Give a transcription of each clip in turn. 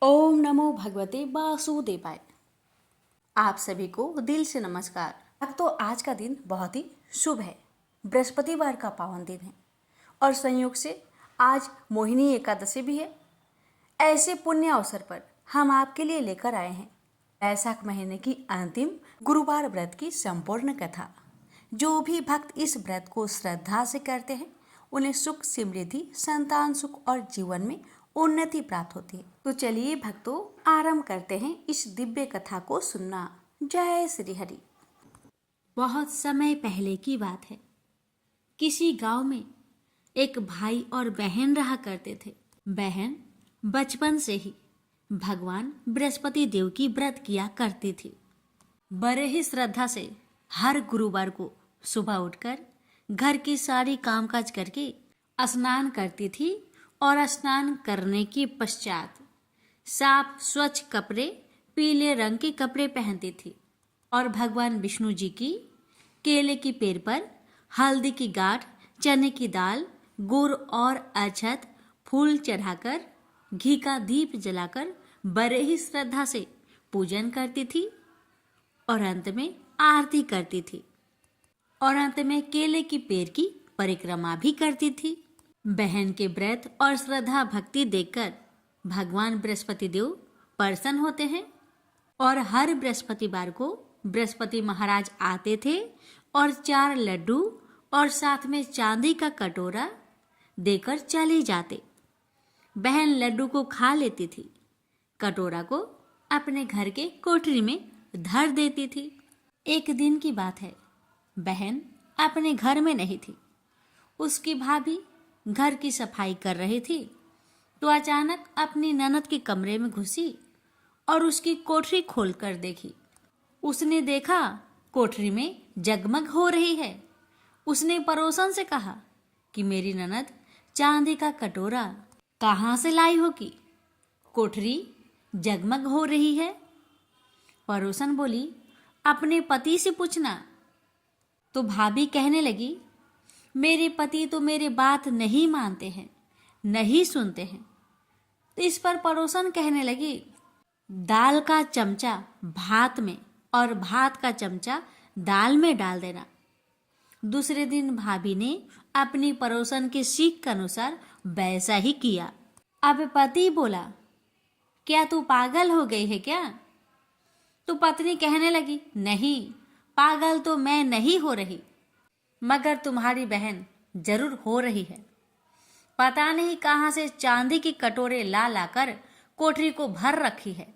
ओम नमो भगवते वासुदेवाय। आप सभी को दिल से नमस्कार। अब तो आज का दिन बहुत ही शुभ है, बृहस्पतिवार का पावन दिन है और संयोग से आज मोहिनी एकादशी भी है। ऐसे पुण्य अवसर पर हम आपके लिए लेकर आए हैं वैशाख महीने की अंतिम गुरुवार व्रत की संपूर्ण कथा। जो भी भक्त इस व्रत को श्रद्धा से करते हैं उन्हें सुख, समृद्धि, संतान सुख और जीवन में उन्नति प्राप्त होती है। तो चलिए भक्तों, आरंभ करते हैं इस दिव्य कथा को सुनना। जय श्री हरि। बहुत समय पहले की बात है। किसी गांव में एक भाई और बहन रहा करते थे। बहन बचपन से ही भगवान बृहस्पति देव की व्रत किया करती थी। बड़े ही श्रद्धा से हर गुरुवार को सुबह उठकर घर की सारी कामकाज करके स्नान करती थी और स्नान करने के पश्चात साफ स्वच्छ कपड़े, पीले रंग के कपड़े पहनती थी और भगवान विष्णु जी की केले की पेड़ पर हल्दी की गांठ, चने की दाल, गुड़ और अक्षत, फूल चढ़ाकर घी का दीप जलाकर बड़े ही श्रद्धा से पूजन करती थी और अंत में आरती करती थी और अंत में केले की पेड़ की परिक्रमा भी करती थी। बहन के व्रत और श्रद्धा भक्ति देखकर भगवान बृहस्पति देव प्रसन्न होते हैं और हर बृहस्पतिवार को बृहस्पति महाराज आते थे और 4 लड्डू और साथ में चांदी का कटोरा देकर चले जाते। बहन लड्डू को खा लेती थी, कटोरा को अपने घर के कोठरी में धर देती थी। एक दिन की बात है, बहन अपने घर में नहीं थी। उसकी भाभी घर की सफाई कर रही थी तो अचानक अपनी ननद के कमरे में घुसी और उसकी कोठरी खोलकर देखी। उसने देखा कोठरी में जगमग हो रही है। उसने पड़ोसन से कहा कि मेरी ननद चांदी का कटोरा कहाँ से लाई होगी? कोठरी जगमग हो रही है। पड़ोसन बोली, अपने पति से पूछना। तो भाभी कहने लगी, मेरे पति तो मेरे बात नहीं मानते हैं, नहीं सुनते हैं। तो इस पर पड़ोसन कहने लगी, दाल का चमचा भात में और भात का चमचा दाल में डाल देना। दूसरे दिन भाभी ने अपनी पड़ोसन के सीख के अनुसार वैसा ही किया। अब पति बोला, क्या तू पागल हो गई है क्या? तो पत्नी कहने लगी, नहीं, पागल तो मैं नहीं हो रही, मगर तुम्हारी बहन जरूर हो रही है। पता नहीं कहां से चांदी के कटोरे ला लाकर कोठरी को भर रखी है।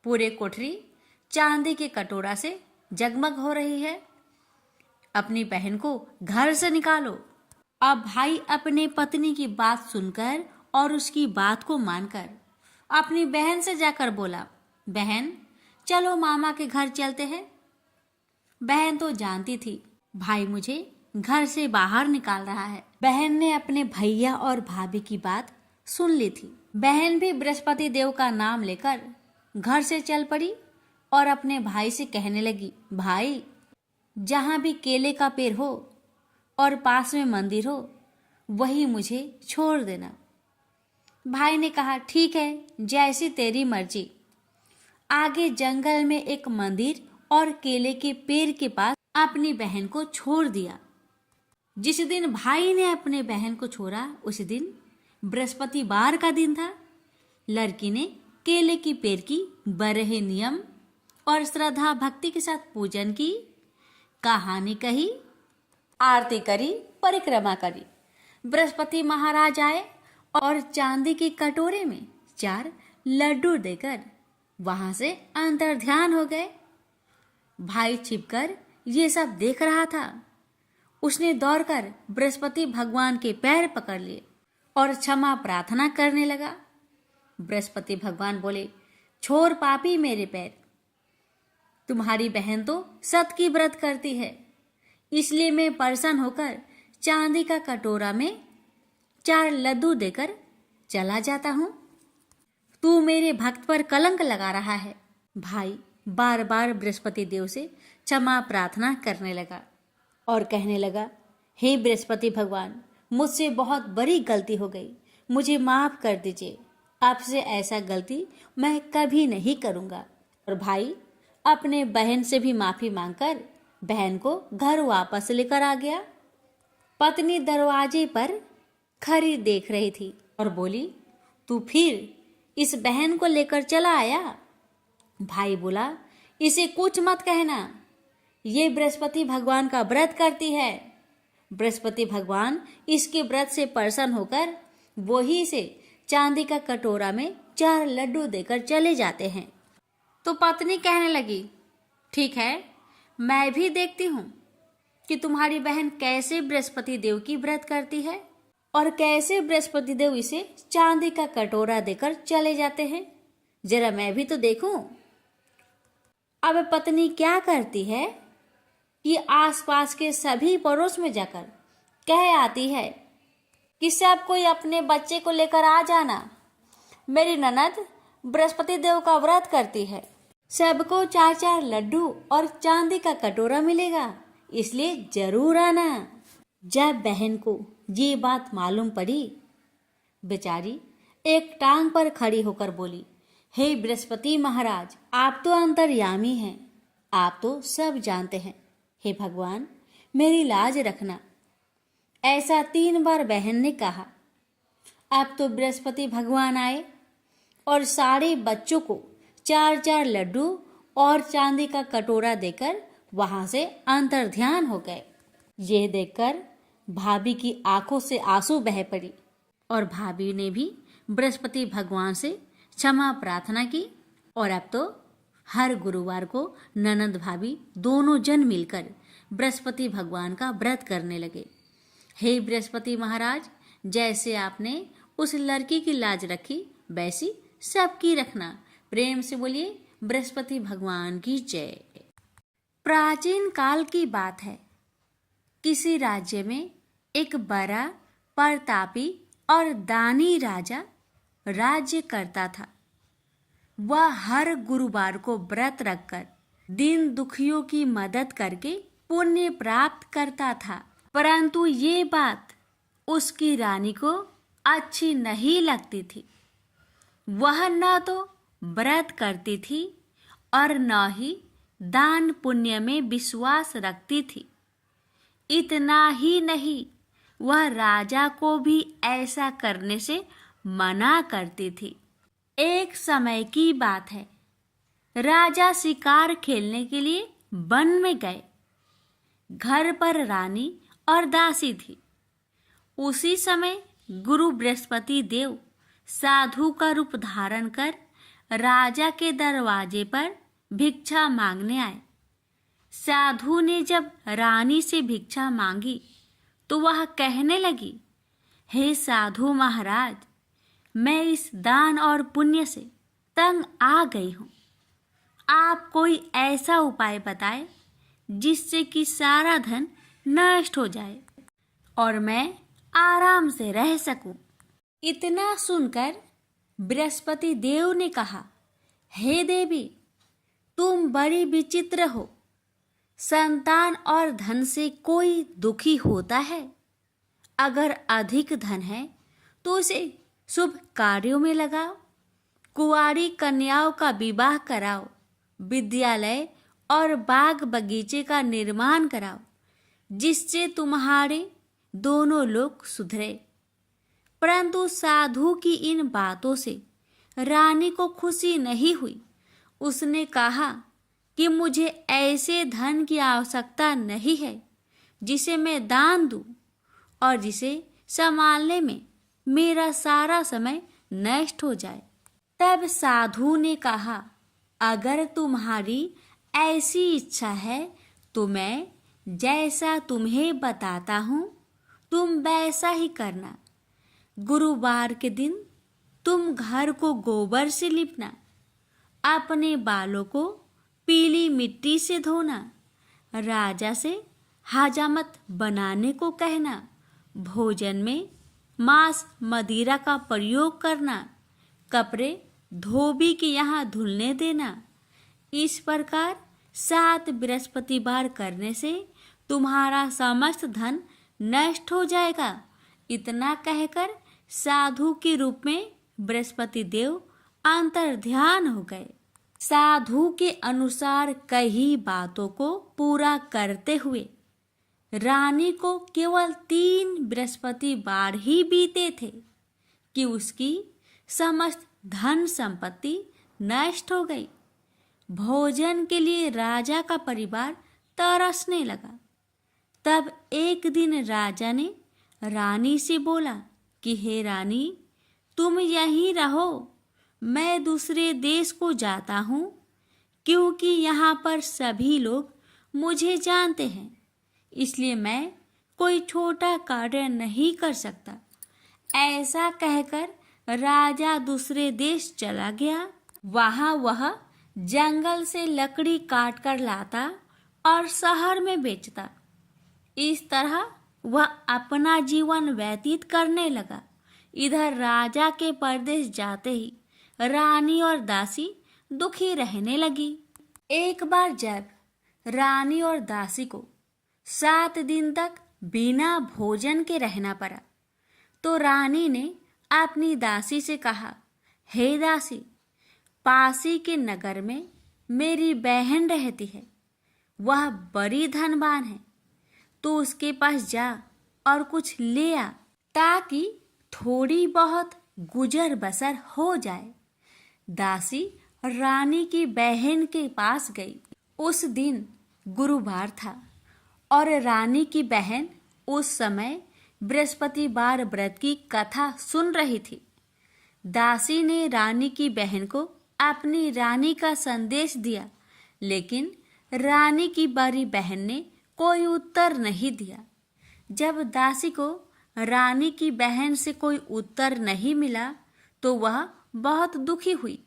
पूरे कोठरी चांदी के कटोरा से जगमग हो रही है। अपनी बहन को घर से निकालो। अब भाई अपने पत्नी की बात सुनकर और उसकी बात को मानकर अपनी बहन से जाकर बोला, बहन चलो मामा के घर चलते हैं। बहन तो जानती थी भाई मुझे घर से बाहर निकाल रहा है। बहन ने अपने भैया और भाभी की बात सुन ली थी। बहन भी बृहस्पति देव का नाम लेकर घर से चल पड़ी और अपने भाई से कहने लगी, भाई जहां भी केले का पेड़ हो और पास में मंदिर हो वही मुझे छोड़ देना। भाई ने कहा, ठीक है, जैसी तेरी मर्जी। आगे जंगल में एक मंदिर और केले के पेड़ के पास अपनी बहन को छोड़ दिया। जिस दिन भाई ने अपने बहन को छोड़ा उस दिन बृहस्पतिवार का दिन था। लड़की ने केले की पेड़ की बड़े नियम और श्रद्धा भक्ति के साथ पूजन की, कहानी कही, आरती करी, परिक्रमा करी। बृहस्पति महाराज आए और चांदी के कटोरे में 4 लड्डू देकर वहां से अंतर ध्यान हो गए। भाई छिपकर ये सब देख रहा था। उसने दौड़कर बृहस्पति भगवान के पैर पकड़ लिए और क्षमा प्रार्थना करने लगा। बृहस्पति भगवान बोले, छोड़ पापी मेरे पैर, तुम्हारी बहन तो सत की व्रत करती है, इसलिए मैं प्रसन्न होकर चांदी का कटोरा में 4 लड्डू देकर चला जाता हूं। तू मेरे भक्त पर कलंक लगा रहा है। भाई बार बार बृहस्पति देव से क्षमा प्रार्थना करने लगा और कहने लगा, हे बृहस्पति भगवान, मुझसे बहुत बड़ी गलती हो गई, मुझे माफ कर दीजिए। आपसे ऐसा गलती मैं कभी नहीं करूँगा। और भाई अपने बहन से भी माफ़ी मांगकर बहन को घर वापस लेकर आ गया। पत्नी दरवाजे पर खड़ी देख रही थी और बोली, तू फिर इस बहन को लेकर चला आया? भाई बोला, इसे कुछ मत कहना, ये बृहस्पति भगवान का व्रत करती है। बृहस्पति भगवान इसके व्रत से प्रसन्न होकर वही से चांदी का कटोरा में 4 लड्डू देकर चले जाते हैं। तो पत्नी कहने लगी, ठीक है, मैं भी देखती हूँ कि तुम्हारी बहन कैसे बृहस्पति देव की व्रत करती है और कैसे बृहस्पति देव इसे चांदी का कटोरा देकर चले जाते हैं। जरा मैं भी तो देखूं। अब पत्नी क्या करती है कि आसपास के सभी पड़ोस में जाकर कह आती है कि सब कोई अपने बच्चे को लेकर आ जाना, मेरी ननद बृहस्पति देव का व्रत करती है, सबको 4-4 लड्डू और चांदी का कटोरा मिलेगा, इसलिए जरूर आना। जब बहन को ये बात मालूम पड़ी, बेचारी एक टांग पर खड़ी होकर बोली, हे बृहस्पति महाराज, आप तो अंतर्यामी हैं, आप तो सब जानते हैं, हे भगवान मेरी लाज रखना। ऐसा 3 बार बहन ने कहा। अब तो बृहस्पति भगवान आए और सारे बच्चों को 4-4 लड्डू और चांदी का कटोरा देकर वहां से अंतर्ध्यान हो गए। ये देखकर भाभी की आंखों से आंसू बह पड़ी और भाभी ने भी बृहस्पति भगवान से क्षमा प्रार्थना की। और अब तो हर गुरुवार को ननद भाभी दोनों जन मिलकर बृहस्पति भगवान का व्रत करने लगे। हे बृहस्पति महाराज, जैसे आपने उस लड़की की लाज रखी वैसी सबकी रखना। प्रेम से बोलिए बृहस्पति भगवान की जय। प्राचीन काल की बात है। किसी राज्य में एक बड़ा प्रतापी और दानी राजा राज्य करता था। वह हर गुरुवार को व्रत रखकर दीन दुखियों की मदद करके पुण्य प्राप्त करता था। परंतु ये बात उसकी रानी को अच्छी नहीं लगती थी। वह न तो व्रत करती थी और न ही दान पुण्य में विश्वास रखती थी। इतना ही नहीं, वह राजा को भी ऐसा करने से मना करती थी। एक समय की बात है, राजा शिकार खेलने के लिए वन में गए। घर पर रानी और दासी थी। उसी समय गुरु बृहस्पति देव साधु का रूप धारण कर राजा के दरवाजे पर भिक्षा मांगने आए। साधु ने जब रानी से भिक्षा मांगी तो वह कहने लगी, हे साधु महाराज, मैं इस दान और पुण्य से तंग आ गई हूँ। आप कोई ऐसा उपाय बताएं जिससे कि सारा धन नष्ट हो जाए और मैं आराम से रह सकूं। इतना सुनकर बृहस्पति देव ने कहा, हे देवी, तुम बड़ी विचित्र हो। संतान और धन से कोई दुखी होता है? अगर अधिक धन है तो उसे शुभ कार्यों में लगाओ, कुंवारी कन्याओं का विवाह कराओ, विद्यालय और बाग बगीचे का निर्माण कराओ, जिससे तुम्हारे दोनों लोग सुधरे। परंतु साधु की इन बातों से रानी को खुशी नहीं हुई। उसने कहा कि मुझे ऐसे धन की आवश्यकता नहीं है जिसे मैं दान दूं और जिसे संभालने में मेरा सारा समय नष्ट हो जाए। तब साधु ने कहा, अगर तुम्हारी ऐसी इच्छा है तो मैं जैसा तुम्हें बताता हूँ तुम वैसा ही करना। गुरुवार के दिन तुम घर को गोबर से लिपना, अपने बालों को पीली मिट्टी से धोना, राजा से हजामत बनाने को कहना, भोजन में मांस मदिरा का प्रयोग करना, कपड़े धोबी के यहाँ धुलने देना। इस प्रकार 7 बृहस्पतिवार करने से तुम्हारा समस्त धन नष्ट हो जाएगा। इतना कहकर साधु के रूप में बृहस्पति देव अंतर्ध्यान हो गए। साधु के अनुसार कई बातों को पूरा करते हुए रानी को केवल 3 बृहस्पतिवार ही बीते थे कि उसकी समस्त धन संपत्ति नष्ट हो गई। भोजन के लिए राजा का परिवार तरसने लगा। तब एक दिन राजा ने रानी से बोला कि हे रानी, तुम यहीं रहो, मैं दूसरे देश को जाता हूँ, क्योंकि यहाँ पर सभी लोग मुझे जानते हैं, इसलिए मैं कोई छोटा कार्य नहीं कर सकता। ऐसा कहकर राजा दूसरे देश चला गया। वहाँ वह जंगल से लकड़ी काट कर लाता और शहर में बेचता। इस तरह वह अपना जीवन व्यतीत करने लगा। इधर राजा के परदेश जाते ही रानी और दासी दुखी रहने लगी। एक बार जब रानी और दासी को 7 दिन तक बिना भोजन के रहना पड़ा, तो रानी ने अपनी दासी से कहा, हे दासी, पासी के नगर में मेरी बहन रहती है, वह बड़ी धनवान है, तो उसके पास जा और कुछ ले आ, ताकि थोड़ी बहुत गुजर बसर हो जाए। दासी रानी की बहन के पास गई। उस दिन गुरुवार था और रानी की बहन उस समय बृहस्पतिवार व्रत की कथा सुन रही थी। दासी ने रानी की बहन को अपनी रानी का संदेश दिया, लेकिन रानी की बड़ी बहन ने कोई उत्तर नहीं दिया। जब दासी को रानी की बहन से कोई उत्तर नहीं मिला, तो वह बहुत दुखी हुई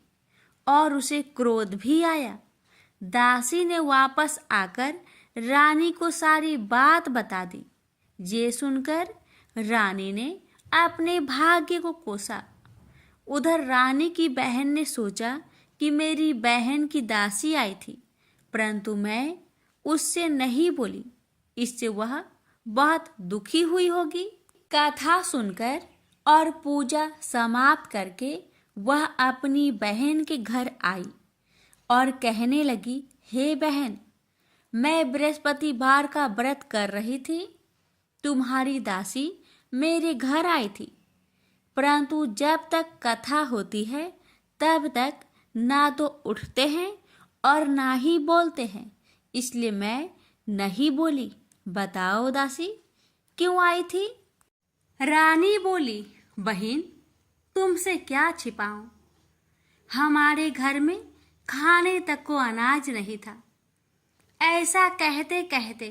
और उसे क्रोध भी आया। दासी ने वापस आकर रानी को सारी बात बता दी। ये सुनकर रानी ने अपने भाग्य को कोसा। उधर रानी की बहन ने सोचा कि मेरी बहन की दासी आई थी, परंतु मैं उससे नहीं बोली, इससे वह बहुत दुखी हुई होगी। कथा सुनकर और पूजा समाप्त करके वह अपनी बहन के घर आई और कहने लगी, हे बहन, मैं बृहस्पतिवार का व्रत कर रही थी, तुम्हारी दासी मेरे घर आई थी, परंतु जब तक कथा होती है तब तक ना तो उठते हैं और ना ही बोलते हैं, इसलिए मैं नहीं बोली। बताओ दासी, क्यों आई थी? रानी बोली, बहन, तुमसे क्या छिपाऊं, हमारे घर में खाने तक को अनाज नहीं था। ऐसा कहते कहते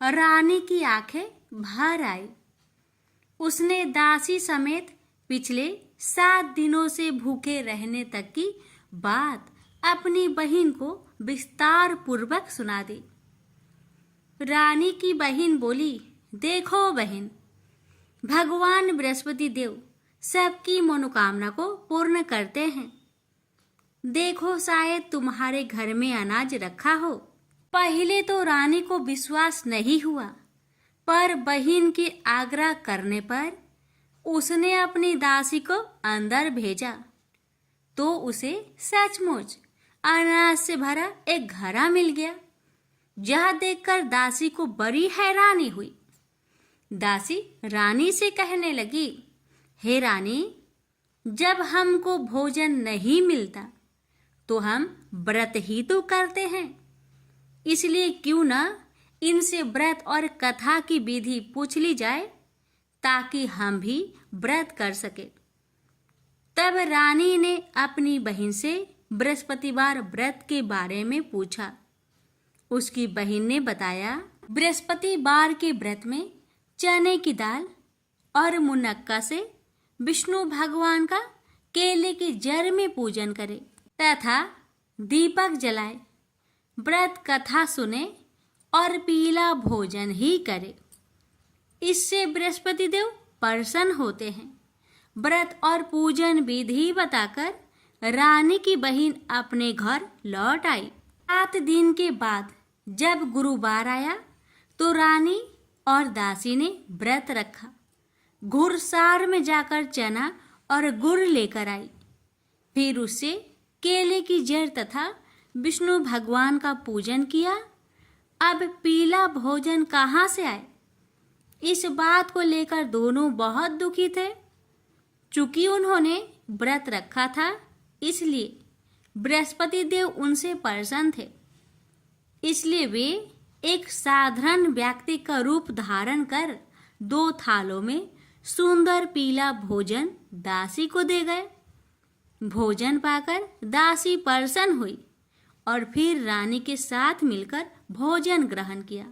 रानी की आंखें भर आई। उसने दासी समेत पिछले 7 दिनों से भूखे रहने तक की बात अपनी बहन को विस्तार पूर्वक सुना दी। रानी की बहन बोली, देखो बहन, भगवान बृहस्पति देव सबकी मनोकामना को पूर्ण करते हैं। देखो, शायद तुम्हारे घर में अनाज रखा हो। पहले तो रानी को विश्वास नहीं हुआ, पर बहन के आग्रह करने पर उसने अपनी दासी को अंदर भेजा, तो उसे सचमुच अनाज से भरा एक घड़ा मिल गया। यह देखकर दासी को बड़ी हैरानी हुई। दासी रानी से कहने लगी, हे रानी, जब हमको भोजन नहीं मिलता तो हम व्रत ही तो करते हैं, इसलिए क्यों न इनसे व्रत और कथा की विधि पूछ ली जाए, ताकि हम भी व्रत कर सके। तब रानी ने अपनी बहन से बृहस्पतिवार व्रत के बारे में पूछा। उसकी बहन ने बताया, बृहस्पतिवार के व्रत में चने की दाल और मुनक्का से विष्णु भगवान का केले के जड़ में पूजन करे तथा दीपक जलाए, व्रत कथा सुने और पीला भोजन ही करे। इससे बृहस्पति देव प्रसन्न होते हैं। व्रत और पूजन विधि बताकर रानी की बहन अपने घर लौट आई। 7 दिन के बाद जब गुरुवार आया तो रानी और दासी ने व्रत रखा। घुड़सार में जाकर चना और गुड़ लेकर आई। फिर उससे केले की जड़ तथा विष्णु भगवान का पूजन किया। अब पीला भोजन कहाँ से आए, इस बात को लेकर दोनों बहुत दुखी थे। चूंकि उन्होंने व्रत रखा था, इसलिए बृहस्पति देव उनसे प्रसन्न थे। इसलिए वे एक साधारण व्यक्ति का रूप धारण कर 2 थालों में सुंदर पीला भोजन दासी को दे गए। भोजन पाकर दासी प्रसन्न हुई और फिर रानी के साथ मिलकर भोजन ग्रहण किया।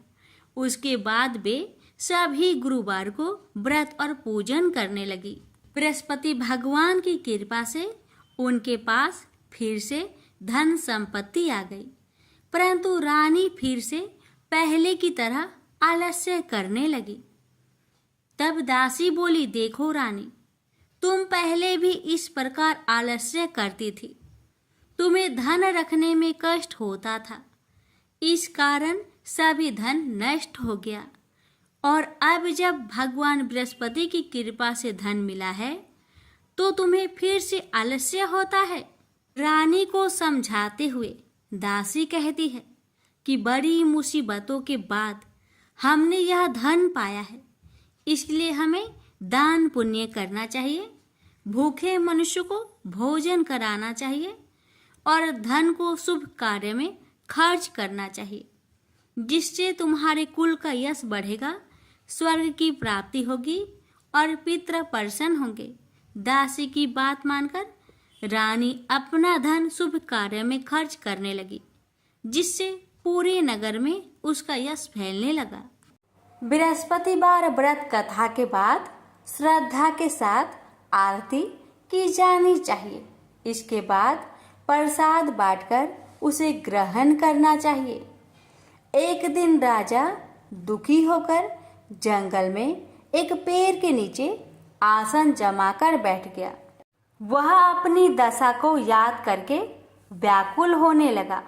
उसके बाद वे सभी गुरुवार को व्रत और पूजन करने लगी। बृहस्पति भगवान की कृपा से उनके पास फिर से धन संपत्ति आ गई, परंतु रानी फिर से पहले की तरह आलस्य करने लगी। तब दासी बोली, देखो रानी, तुम पहले भी इस प्रकार आलस्य करती थी। तुम्हें धन रखने में कष्ट होता था, इस कारण सभी धन नष्ट हो गया। और अब जब भगवान बृहस्पति की कृपा से धन मिला है, तो तुम्हें फिर से आलस्य होता है। रानी को समझाते हुए दासी कहती है कि बड़ी मुसीबतों के बाद हमने यह धन पाया है, इसलिए हमें दान पुण्य करना चाहिए, भूखे मनुष्य को भोजन कराना चाहिए और धन को शुभ कार्य में खर्च करना चाहिए, जिससे तुम्हारे कुल का यश बढ़ेगा, स्वर्ग की प्राप्ति होगी और पितृ प्रसन्न होंगे। दासी की बात मानकर रानी अपना धन शुभ कार्य में खर्च करने लगी, जिससे पूरे नगर में उसका यश फैलने लगा। बृहस्पतिवार व्रत कथा के बाद श्रद्धा के साथ आरती की जानी चाहिए। इसके बाद प्रसाद बांटकर उसे ग्रहण करना चाहिए। एक दिन राजा दुखी होकर जंगल में एक पेड़ के नीचे आसन जमाकर बैठ गया। वह अपनी दशा को याद करके व्याकुल होने लगा।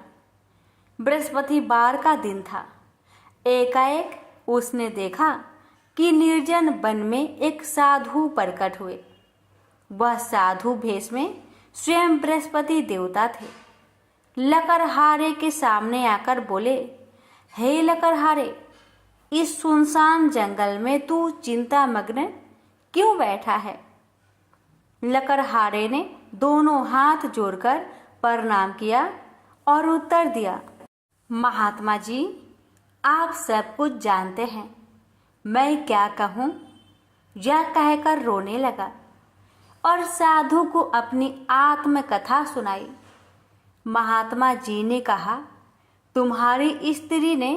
बृहस्पतिवार का दिन था। एकाएक उसने देखा कि निर्जन वन में एक साधु प्रकट हुए। वह साधु भेष में स्वयं बृहस्पति देवता थे। लकड़हारे के सामने आकर बोले, हे लकड़हारे, इस सुनसान जंगल में तू चिंता मग्न क्यों बैठा है? लकड़हारे ने दोनों हाथ जोड़कर प्रणाम किया और उत्तर दिया, महात्मा जी, आप सब कुछ जानते हैं, मैं क्या कहूँ? यह कहकर रोने लगा और साधु को अपनी आत्मकथा सुनाई। महात्मा जी ने कहा, तुम्हारी स्त्री ने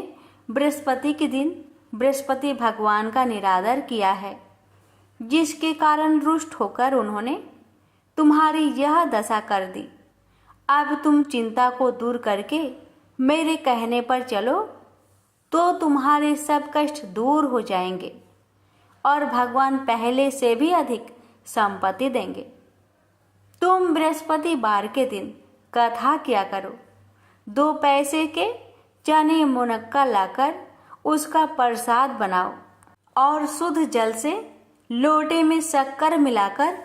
बृहस्पति के दिन बृहस्पति भगवान का निरादर किया है, जिसके कारण रुष्ट होकर उन्होंने तुम्हारी यह दशा कर दी। अब तुम चिंता को दूर करके मेरे कहने पर चलो तो तुम्हारे सब कष्ट दूर हो जाएंगे और भगवान पहले से भी अधिक संपत्ति देंगे। तुम बृहस्पतिवार के दिन कथा किया करो। 2 पैसे के चने मुनक्का लाकर उसका प्रसाद बनाओ और शुद्ध जल से लोटे में शक्कर मिलाकर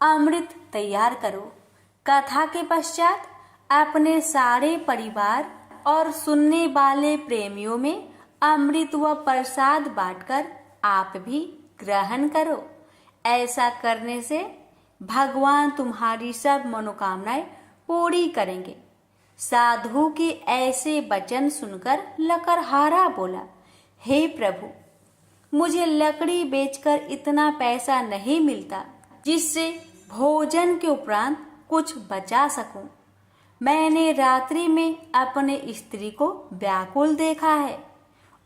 अमृत तैयार करो। कथा के पश्चात अपने सारे परिवार और सुनने वाले प्रेमियों में अमृत व प्रसाद बांटकर आप भी ग्रहण करो। ऐसा करने से भगवान तुम्हारी सब मनोकामनाएं पूरी करेंगे। साधु के ऐसे वचन सुनकर लकड़हारा बोला, हे प्रभु, मुझे लकड़ी बेचकर इतना पैसा नहीं मिलता जिससे भोजन के उपरांत कुछ बचा सकूं। मैंने रात्रि में अपने स्त्री को व्याकुल देखा है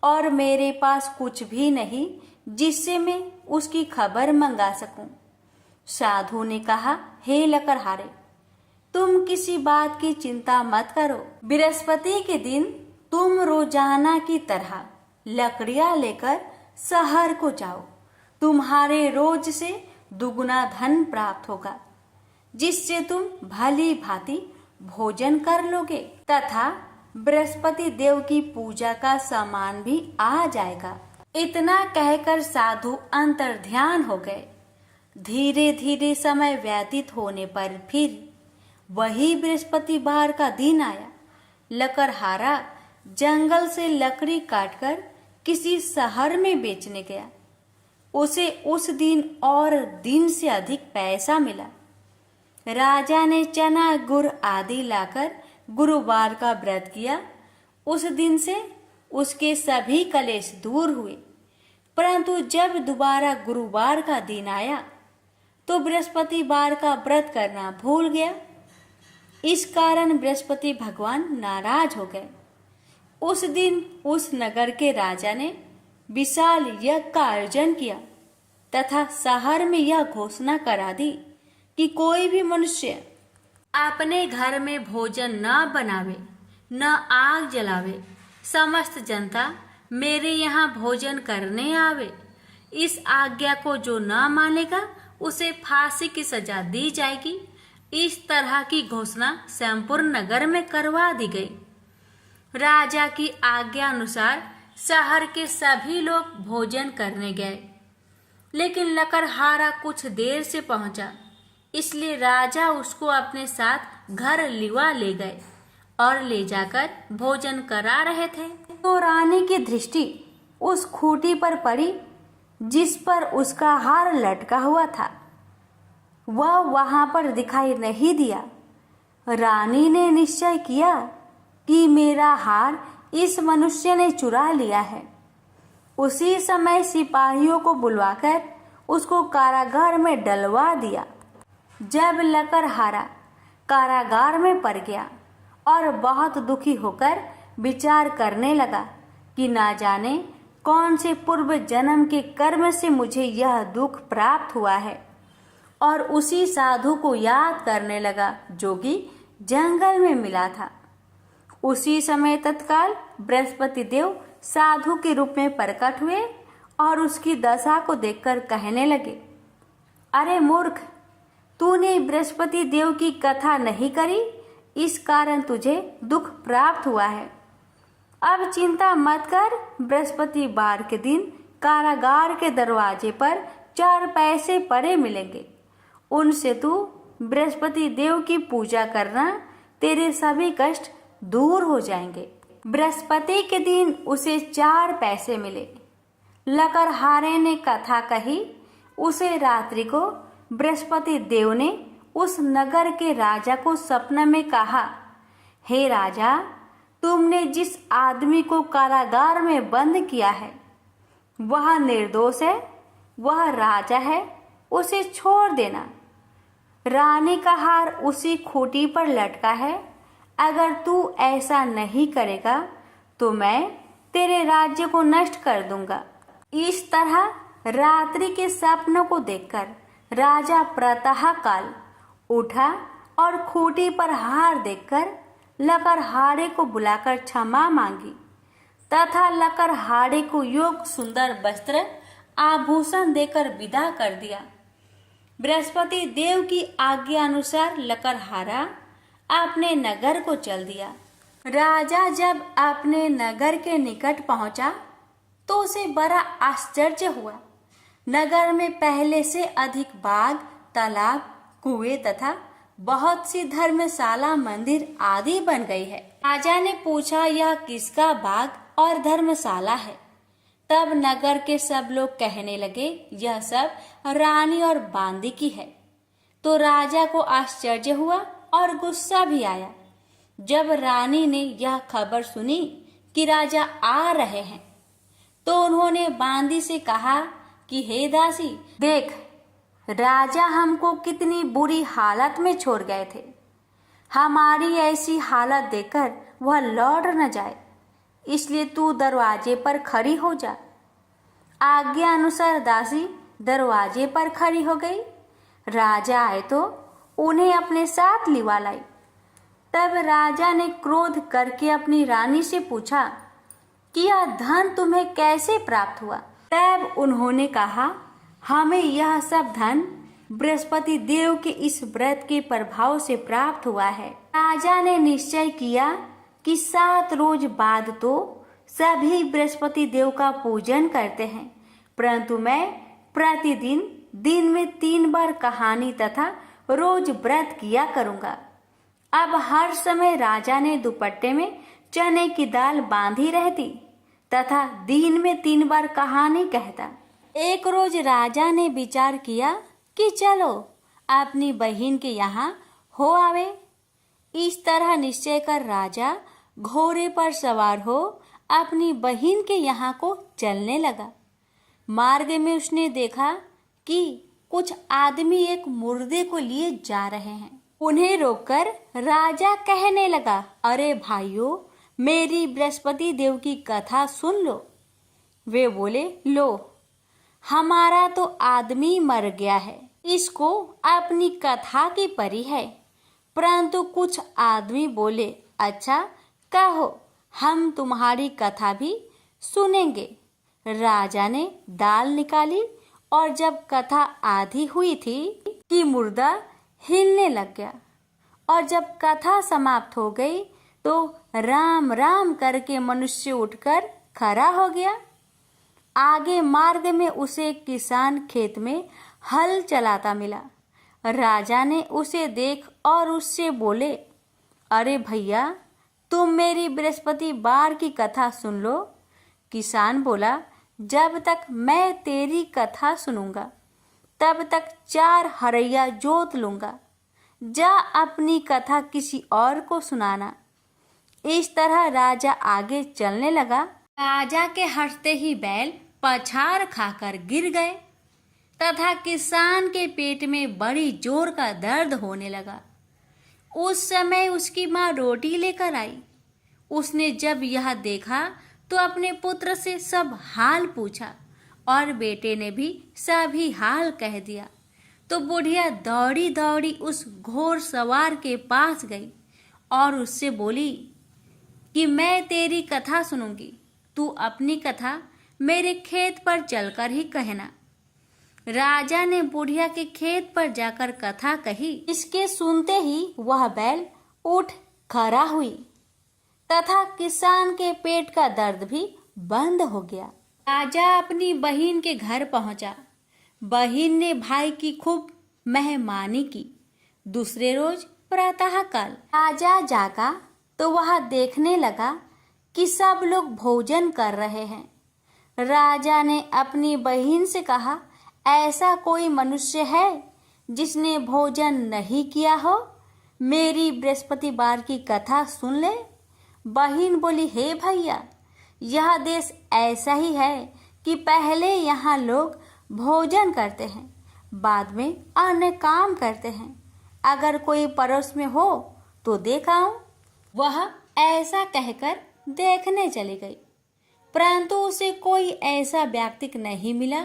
और मेरे पास कुछ भी नहीं जिससे मैं उसकी खबर मंगा सकूं। साधु ने कहा, हे लकड़हारे, तुम किसी बात की चिंता मत करो। बृहस्पति के दिन तुम रोजाना की तरह लकड़ियां लेकर शहर को जाओ। तुम्हारे रोज से दुगुना धन प्राप्त होगा, जिससे तुम भली भांति भोजन कर लोगे तथा बृहस्पति देव की पूजा का सामान भी आ जाएगा। इतना कहकर साधु अंतर्ध्यान हो गए। धीरे धीरे समय व्यतीत होने पर फिर वही बृहस्पतिवार का दिन आया। लकड़हारा जंगल से लकड़ी काटकर किसी शहर में बेचने गया। उसे उस दिन और दिन से अधिक पैसा मिला। राजा ने चना गुड़ आदि लाकर गुरुवार का व्रत किया। उस दिन से उसके सभी कलेश दूर हुए। परंतु जब दोबारा गुरुवार का दिन आया तो बृहस्पतिवार का व्रत करना भूल गया। इस कारण बृहस्पति भगवान नाराज हो गए। उस दिन उस नगर के राजा ने विशाल यज्ञ का आयोजन किया तथा शहर में यह घोषणा करा दी कि कोई भी मनुष्य अपने घर में भोजन न बनावे, न आग जलावे। समस्त जनता मेरे यहाँ भोजन करने आवे। इस आज्ञा को जो न मानेगा उसे फांसी की सजा दी जाएगी। इस तरह की घोषणा संपूर्ण नगर में करवा दी गई। राजा की आज्ञा अनुसार शहर के सभी लोग भोजन करने गए, लेकिन लकड़हारा कुछ देर से पहुंचा, इसलिए राजा उसको अपने साथ घर लिवा ले गए और ले जाकर भोजन करा रहे थे तो रानी की दृष्टि उस खूंटी पर पड़ी जिस पर उसका हार लटका हुआ था। वह वहां पर दिखाई नहीं दिया। रानी ने निश्चय किया कि मेरा हार इस मनुष्य ने चुरा लिया है। उसी समय सिपाहियों को बुलवाकर उसको कारागार में डलवा दिया। जब लकड़हारा कारागार में पड़ गया और बहुत दुखी होकर विचार करने लगा कि ना जाने कौन से पूर्व जन्म के कर्म से मुझे यह दुख प्राप्त हुआ है, और उसी साधु को याद करने लगा जो कि जंगल में मिला था। उसी समय तत्काल बृहस्पति देव साधु के रूप में प्रकट हुए और उसकी दशा को देखकर कहने लगे, अरे मूर्ख, तूने बृहस्पति देव की कथा नहीं करी, इस कारण तुझे दुख प्राप्त हुआ है। अब चिंता मत कर। बृहस्पतिवार के दिन कारागार के दरवाजे पर 4 पैसे पड़े मिलेंगे। उनसे तू बृहस्पति देव की पूजा करना, तेरे सभी कष्ट दूर हो जाएंगे। बृहस्पति के दिन उसे 4 पैसे मिले। लकड़हारे ने कथा कही। उसे रात्रि को बृहस्पति देव ने उस नगर के राजा को सपने में कहा, हे राजा, तुमने जिस आदमी को कारागार में बंद किया है वह निर्दोष है, वह राजा है, उसे छोड़ देना। रानी का हार उसी खूंटी पर लटका है। अगर तू ऐसा नहीं करेगा तो मैं तेरे राज्य को नष्ट कर दूंगा। इस तरह रात्रि के सपनों को देखकर राजा प्रातः काल उठा और खूंटी पर हार देखकर लकड़हारे को बुलाकर क्षमा मांगी तथा लकड़हारे को योग सुंदर वस्त्र आभूषण देकर विदा कर दिया। बृहस्पति देव की आज्ञा अनुसार लकड़हारा अपने नगर को चल दिया। राजा जब अपने नगर के निकट पहुंचा तो उसे बड़ा आश्चर्य हुआ। नगर में पहले से अधिक बाग, तालाब, कुएं तथा बहुत सी धर्मशाला, मंदिर आदि बन गई है। राजा ने पूछा, यह किसका बाग और धर्मशाला है? तब नगर के सब लोग कहने लगे, यह सब रानी और बांदी की है। तो राजा को आश्चर्य हुआ और गुस्सा भी आया। जब रानी ने यह खबर सुनी कि राजा आ रहे हैं तो उन्होंने बांदी से कहा कि हे दासी, देख, राजा हमको कितनी बुरी हालत में छोड़ गए थे। हमारी ऐसी हालत देखकर वह लौट न जाए, इसलिए तू दरवाजे पर खड़ी हो जा। आज्ञा अनुसार दासी दरवाजे पर खड़ी हो गई। राजा आए तो उन्हें अपने साथ लिवा लाई। तब राजा ने क्रोध करके अपनी रानी से पूछा कि यह धन तुम्हें कैसे प्राप्त हुआ? तब उन्होंने कहा, हमें यह सब धन बृहस्पति देव के इस व्रत के प्रभाव से प्राप्त हुआ है। राजा ने निश्चय किया कि 7 रोज बाद तो सभी बृहस्पति देव का पूजन करते हैं, परंतु मैं प्रतिदिन दिन में 3 बार कहानी तथा रोज व्रत किया करूंगा। अब हर समय राजा ने दुपट्टे में चने की दाल बांधी रहती तथा दिन में 3 बार कहानी कहता। एक रोज राजा ने विचार किया कि चलो अपनी बहन के यहाँ हो आवे। इस तरह निश्चय कर राजा घोड़े पर सवार हो अपनी बहन के यहाँ को चलने लगा। मार्ग में उसने देखा कि कुछ आदमी एक मुर्दे को लिए जा रहे हैं। उन्हें रोककर राजा कहने लगा, अरे भाइयों, मेरी बृहस्पति देव की कथा सुन लो। वे बोले, लो, हमारा तो आदमी मर गया है, इसको अपनी कथा की परी है। परंतु कुछ आदमी बोले, अच्छा कहो, हम तुम्हारी कथा भी सुनेंगे। राजा ने दाल निकाली और जब कथा आधी हुई थी कि मुर्दा हिलने लग गया और जब कथा समाप्त हो गई तो राम राम करके मनुष्य उठकर खड़ा हो गया। आगे मार्ग में उसे एक किसान खेत में हल चलाता मिला। राजा ने उसे देख और उससे बोले, अरे भैया, तुम मेरी बृहस्पतिवार की कथा सुन लो। किसान बोला, जब तक मैं तेरी कथा सुनूंगा तब तक 4 हरैया जोत लूंगा। जा अपनी कथा किसी और को सुनाना। इस तरह राजा आगे चलने लगा। राजा के हंसते ही बैल पछाड़ खाकर गिर गए तथा किसान के पेट में बड़ी जोर का दर्द होने लगा। उस समय उसकी माँ रोटी लेकर आई। उसने जब यह देखा तो अपने पुत्र से सब हाल पूछा और बेटे ने भी सभी हाल कह दिया। तो बुढ़िया दौड़ी दौड़ी उस घोड़ सवार के पास गई और उससे बोली कि मैं तेरी कथा सुनूंगी, तू अपनी कथा मेरे खेत पर चलकर ही कहना। राजा ने बुढ़िया के खेत पर जाकर कथा कही। इसके सुनते ही वह बैल उठ खड़ा हुई तथा किसान के पेट का दर्द भी बंद हो गया। राजा अपनी बहन के घर पहुंचा। बहन ने भाई की खूब मेहमानी की। दूसरे रोज प्रातःकाल राजा जागा तो वह देखने लगा कि सब लोग भोजन कर रहे हैं। राजा ने अपनी बहन से कहा, ऐसा कोई मनुष्य है जिसने भोजन नहीं किया हो? मेरी बृहस्पतिवार की कथा सुन ले। बहन बोली, हे भैया, यह देश ऐसा ही है कि पहले यहाँ लोग भोजन करते हैं, बाद में अन्य काम करते हैं। अगर कोई पड़ोस में हो तो देख आऊं। वह ऐसा कहकर देखने चली गई, परंतु उसे कोई ऐसा व्यक्ति नहीं मिला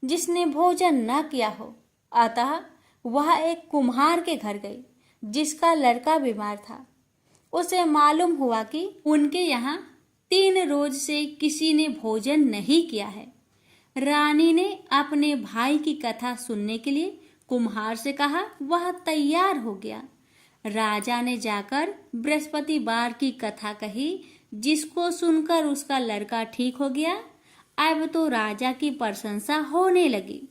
जिसने भोजन न किया हो। अतः वह एक कुम्हार के घर गई जिसका लड़का बीमार था। उसे मालूम हुआ कि उनके यहाँ 3 रोज से किसी ने भोजन नहीं किया है। रानी ने अपने भाई की कथा सुनने के लिए कुम्हार से कहा। वह तैयार हो गया। राजा ने जाकर बृहस्पतिवार की कथा कही, जिसको सुनकर उसका लड़का ठीक हो गया। अब तो राजा की प्रशंसा होने लगी।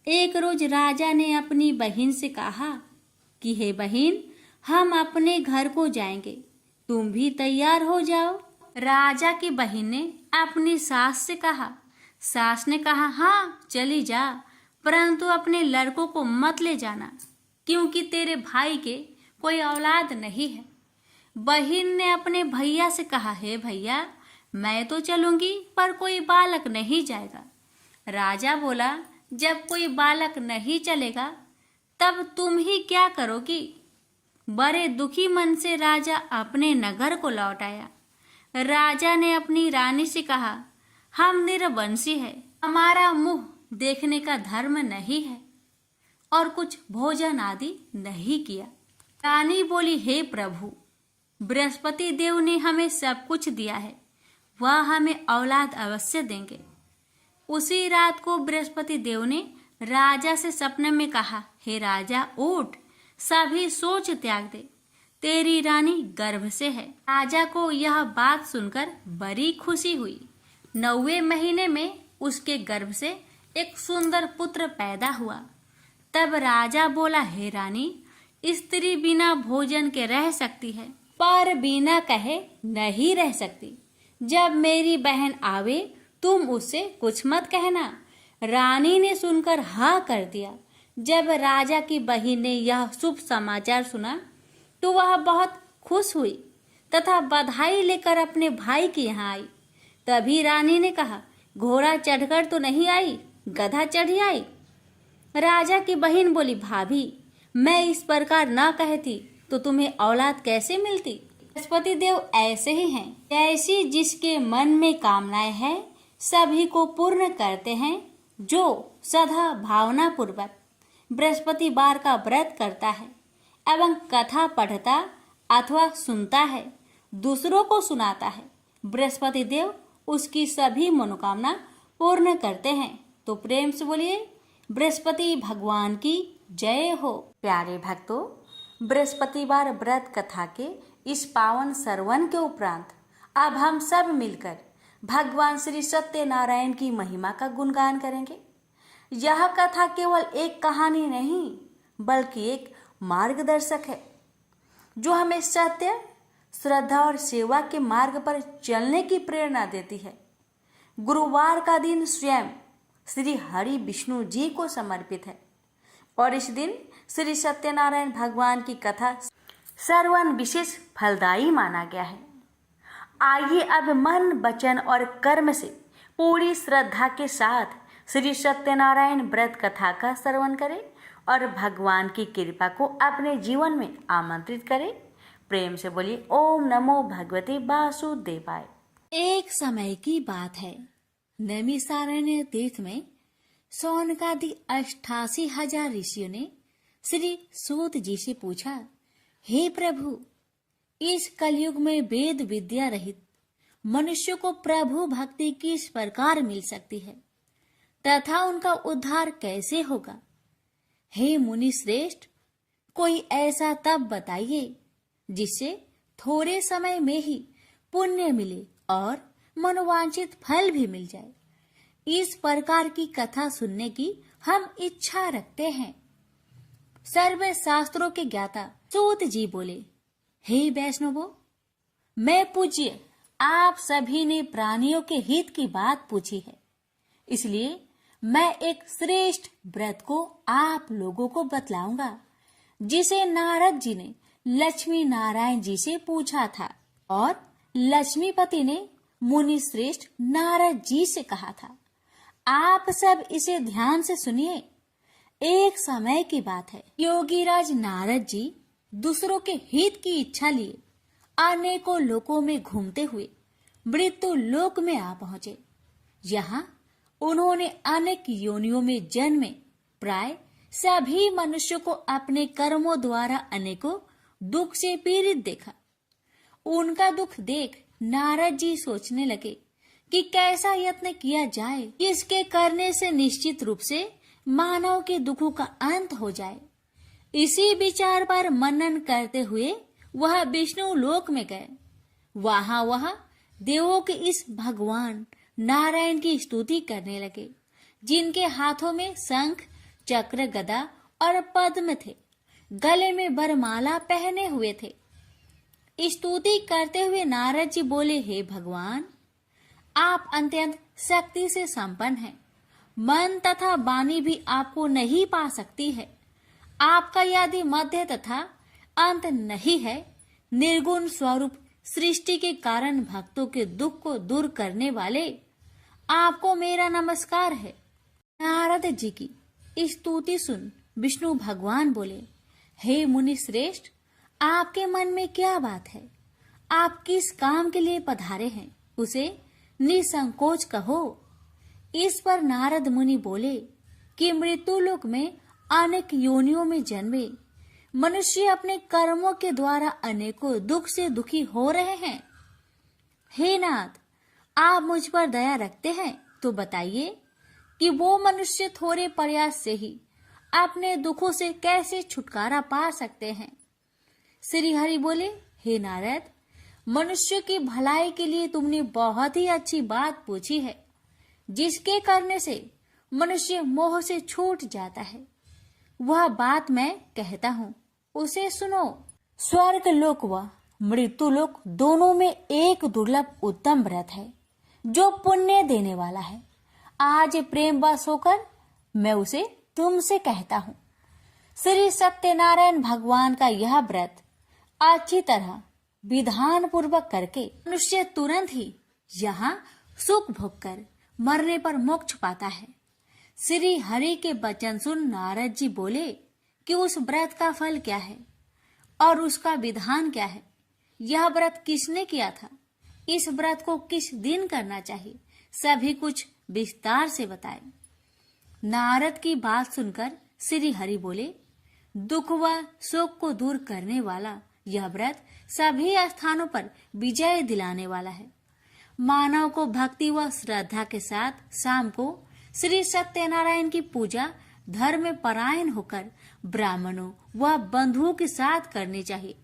एक रोज राजा ने अपनी बहन से कहा कि हे बहन, हम अपने घर को जाएंगे, तुम भी तैयार हो जाओ। राजा की बहन ने अपनी सास से कहा। सास ने कहा, हाँ चली जा, परंतु अपने लड़कों को मत ले जाना, क्योंकि तेरे भाई के कोई औलाद नहीं है। बहन ने अपने भैया से कहा, हे भैया, मैं तो चलूंगी पर कोई बालक नहीं जाएगा। राजा बोला, जब कोई बालक नहीं चलेगा तब तुम ही क्या करोगी? बड़े दुखी मन से राजा अपने नगर को लौट आया। राजा ने अपनी रानी से कहा, हम निरवंशी है, हमारा मुंह देखने का धर्म नहीं है और कुछ भोजन आदि नहीं किया। रानी बोली, हे प्रभु, बृहस्पति देव ने हमें सब कुछ दिया है, वह हमें औलाद अवश्य देंगे। उसी रात को बृहस्पति देव ने राजा से सपने में कहा, हे राजा, उठ, सभी सोच त्याग दे, तेरी रानी गर्भ से है। राजा को यह बात सुनकर बड़ी खुशी हुई। 9वें महीने में उसके गर्भ से एक सुंदर पुत्र पैदा हुआ। तब राजा बोला, हे रानी, स्त्री बिना भोजन के रह सकती है, पर बिना कहे नहीं रह सकती। जब मेरी बहन आवे तुम उससे कुछ मत कहना। रानी ने सुनकर हाँ कर दिया। जब राजा की बहन ने यह शुभ समाचार सुना तो वह बहुत खुश हुई तथा बधाई लेकर अपने भाई के यहाँ आई। तभी रानी ने कहा, घोड़ा चढ़कर तो नहीं आई, गधा चढ़ी आई। राजा की बहन बोली, भाभी, मैं इस प्रकार न कहती तो तुम्हें औलाद कैसे मिलती। बृहस्पति देव ऐसे ही हैं, जैसी जिसके मन में कामनाएं हैं सभी को पूर्ण करते हैं। जो सदा भावना पूर्वक बृहस्पतिवार का व्रत करता है एवं कथा पढ़ता अथवा सुनता है, दूसरों को सुनाता है, बृहस्पति देव उसकी सभी मनोकामना पूर्ण करते हैं। तो प्रेम से बोलिए, बृहस्पति भगवान की जय हो। प्यारे भक्तों, बृहस्पतिवार व्रत कथा के इस पावन श्रवण के उपरांत अब हम सब मिलकर भगवान श्री सत्यनारायण की महिमा का गुणगान करेंगे। यह कथा केवल एक कहानी नहीं बल्कि एक मार्गदर्शक है जो हमें सत्य, श्रद्धा और सेवा के मार्ग पर चलने की प्रेरणा देती है। गुरुवार का दिन स्वयं श्री हरि विष्णु जी को समर्पित है और इस दिन श्री सत्यनारायण भगवान की कथा श्रवण विशेष फलदायी माना गया है। आइए अब मन, वचन और कर्म से पूरी श्रद्धा के साथ श्री सत्यनारायण व्रत कथा का श्रवण करें और भगवान की कृपा को अपने जीवन में आमंत्रित करें। प्रेम से बोलिए, ओम नमो भगवते वासुदेवाय। एक समय की बात है, नैमिषारण्य तीर्थ में सौनकादि 88,000 ऋषियों ने श्री सूत जी से पूछा, हे प्रभु, इस कलयुग में वेद विद्या रहित मनुष्य को प्रभु भक्ति किस प्रकार मिल सकती है तथा उनका उद्धार कैसे होगा। हे मुनि श्रेष्ठ, कोई ऐसा तप बताइए जिससे थोड़े समय में ही पुण्य मिले और मनोवांछित फल भी मिल जाए। इस प्रकार की कथा सुनने की हम इच्छा रखते हैं। सर्व शास्त्रों के ज्ञाता सूत जी बोले, हे वैष्णवों, मैं पूज्य आप सभी ने प्राणियों के हित की बात पूछी है, इसलिए मैं एक श्रेष्ठ व्रत को आप लोगों को बतलाऊंगा जिसे नारद जी ने लक्ष्मी नारायण जी से पूछा था और लक्ष्मीपति ने मुनि श्रेष्ठ नारद जी से कहा था। आप सब इसे ध्यान से सुनिए। एक समय की बात है, योगीराज नारद जी दूसरों के हित की इच्छा लिए अनेकों लोकों में घूमते हुए मृत्यु लोक में आ पहुंचे। यहाँ उन्होंने अनेक योनियों में जन्मे प्राय सभी मनुष्यों को अपने कर्मों द्वारा अनेकों दुख से पीड़ित देखा। उनका दुख देख नारद जी सोचने लगे कि कैसा यत्न किया जाए इसके करने से निश्चित रूप से मानव के दुखों का अंत हो जाए। इसी विचार पर मनन करते हुए वह विष्णु लोक में गए। वह देवों के इस भगवान नारायण की स्तुति करने लगे, जिनके हाथों में शंख, चक्र, गदा और पद्म थे, गले में वरमाला पहने हुए थे। स्तुति करते हुए नारद जी बोले, हे भगवान, आप अत्यंत शक्ति से संपन्न हैं। मन तथा वाणी भी आपको नहीं पा सकती है। आपका यदि मध्य तथा अंत नहीं है, निर्गुण स्वरूप सृष्टि के कारण भक्तों के दुख को दूर करने वाले आपको मेरा नमस्कार है। नारद जी की स्तुति सुन विष्णु भगवान बोले, हे मुनि श्रेष्ठ, आपके मन में क्या बात है? आप किस काम के लिए पधारे हैं, उसे निसंकोच कहो। इस पर नारद मुनि बोले कि मृत्यु लोक में अनेक योनियों में जन्मे मनुष्य अपने कर्मों के द्वारा अनेकों दुख से दुखी हो रहे हैं। हे नाथ, आप मुझ पर दया रखते हैं तो बताइए कि वो मनुष्य थोड़े प्रयास से ही अपने दुखों से कैसे छुटकारा पा सकते हैं। श्री हरि बोले, हे नारद, मनुष्य की भलाई के लिए तुमने बहुत ही अच्छी बात पूछी है, जिसके करने से मनुष्य मोह से छूट जाता है। वह बात मैं कहता हूँ, उसे सुनो। स्वर्ग लोक व मृत्यु लोक दोनों में एक दुर्लभ उत्तम व्रत है जो पुण्य देने वाला है। आज प्रेम वश होकर मैं उसे तुमसे कहता हूँ। श्री सत्यनारायण भगवान का यह व्रत अच्छी तरह विधान पूर्वक करके मनुष्य तुरंत ही यहाँ सुख भोग कर मरने पर मोक्ष पाता है। श्री हरि के वचन सुन नारद जी बोले कि उस व्रत का फल क्या है और उसका विधान क्या है। यह व्रत किसने किया था, इस व्रत को किस दिन करना चाहिए, सभी कुछ विस्तार से बताए। नारद की बात सुनकर श्री हरि बोले, दुख व शोक को दूर करने वाला यह व्रत सभी स्थानों पर विजय दिलाने वाला है। मानव को भक्ति व श्रद्धा के साथ शाम को श्री सत्यनारायण की पूजा धर्म परायण होकर ब्राह्मणों व बंधुओं के साथ करनी चाहिए।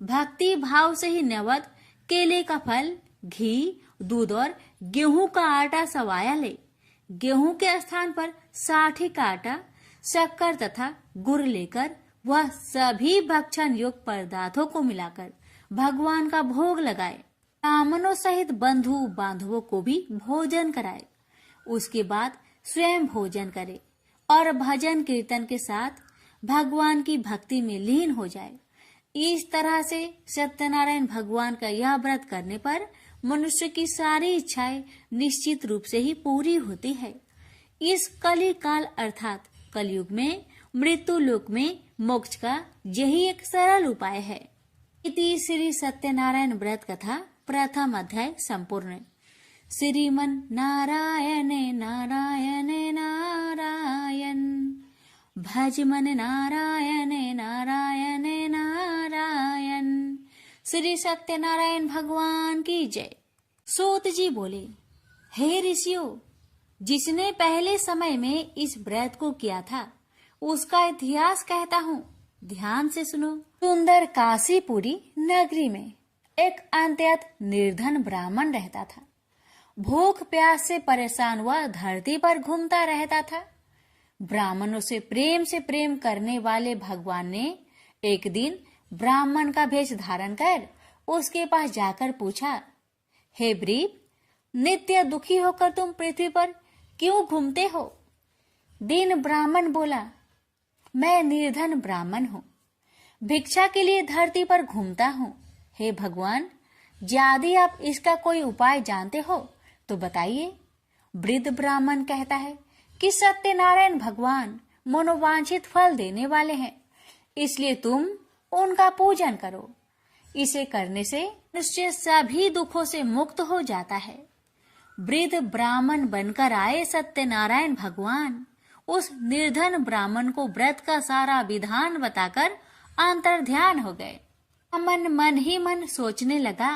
भक्ति भाव से ही नैवेद्य केले का फल, घी, दूध और गेहूं का आटा सवाया ले। गेहूं के स्थान पर साठी का आटा, शक्कर तथा गुड़ लेकर वह सभी भक्षण योग्य पदार्थों को मिलाकर भगवान का भोग लगाए। ब्राह्मणों सहित बंधु बांधवों को भी भोजन कराए। उसके बाद स्वयं भोजन करे और भजन कीर्तन के साथ भगवान की भक्ति में लीन हो जाए। इस तरह से सत्यनारायण भगवान का यह व्रत करने पर मनुष्य की सारी इच्छाएं निश्चित रूप से ही पूरी होती है। इस कली काल अर्थात कलयुग में मृत्यु लोक में मोक्ष का यही एक सरल उपाय है। इति श्री सत्यनारायण व्रत कथा प्रथम अध्याय संपूर्ण। श्रीमन नारायणे नारायणे नारायण, भज मन नारायणे नारायणे नारायण। श्री सत्यनारायण भगवान की जय। सूत जी बोले, हे ऋषियों, जिसने पहले समय में इस व्रत को किया था उसका इतिहास कहता हूँ, ध्यान से सुनो। सुंदर काशीपुरी नगरी में एक अत्यंत निर्धन ब्राह्मण रहता था। भूख प्यास से परेशान हुआ धरती पर घूमता रहता था। ब्राह्मणों से प्रेम करने वाले भगवान ने एक दिन ब्राह्मण का भेष धारण कर उसके पास जाकर पूछा, हे ब्रीप, नित्य दुखी होकर तुम पृथ्वी पर क्यों घूमते हो? दीन ब्राह्मण बोला, मैं निर्धन ब्राह्मण हूँ, भिक्षा के लिए धरती पर घूमता हूँ। हे भगवान, यदि आप इसका कोई उपाय जानते हो तो बताइए। वृद्ध ब्राह्मण कहता है कि सत्यनारायण भगवान मनोवांछित फल देने वाले हैं, इसलिए तुम उनका पूजन करो। इसे करने से मनुष्य सभी दुखों से मुक्त हो जाता है। वृद्ध ब्राह्मण बनकर आए सत्यनारायण भगवान उस निर्धन ब्राह्मण को व्रत का सारा विधान बताकर अंतर्ध्यान हो गए। ब्राह्मण मन ही मन सोचने लगा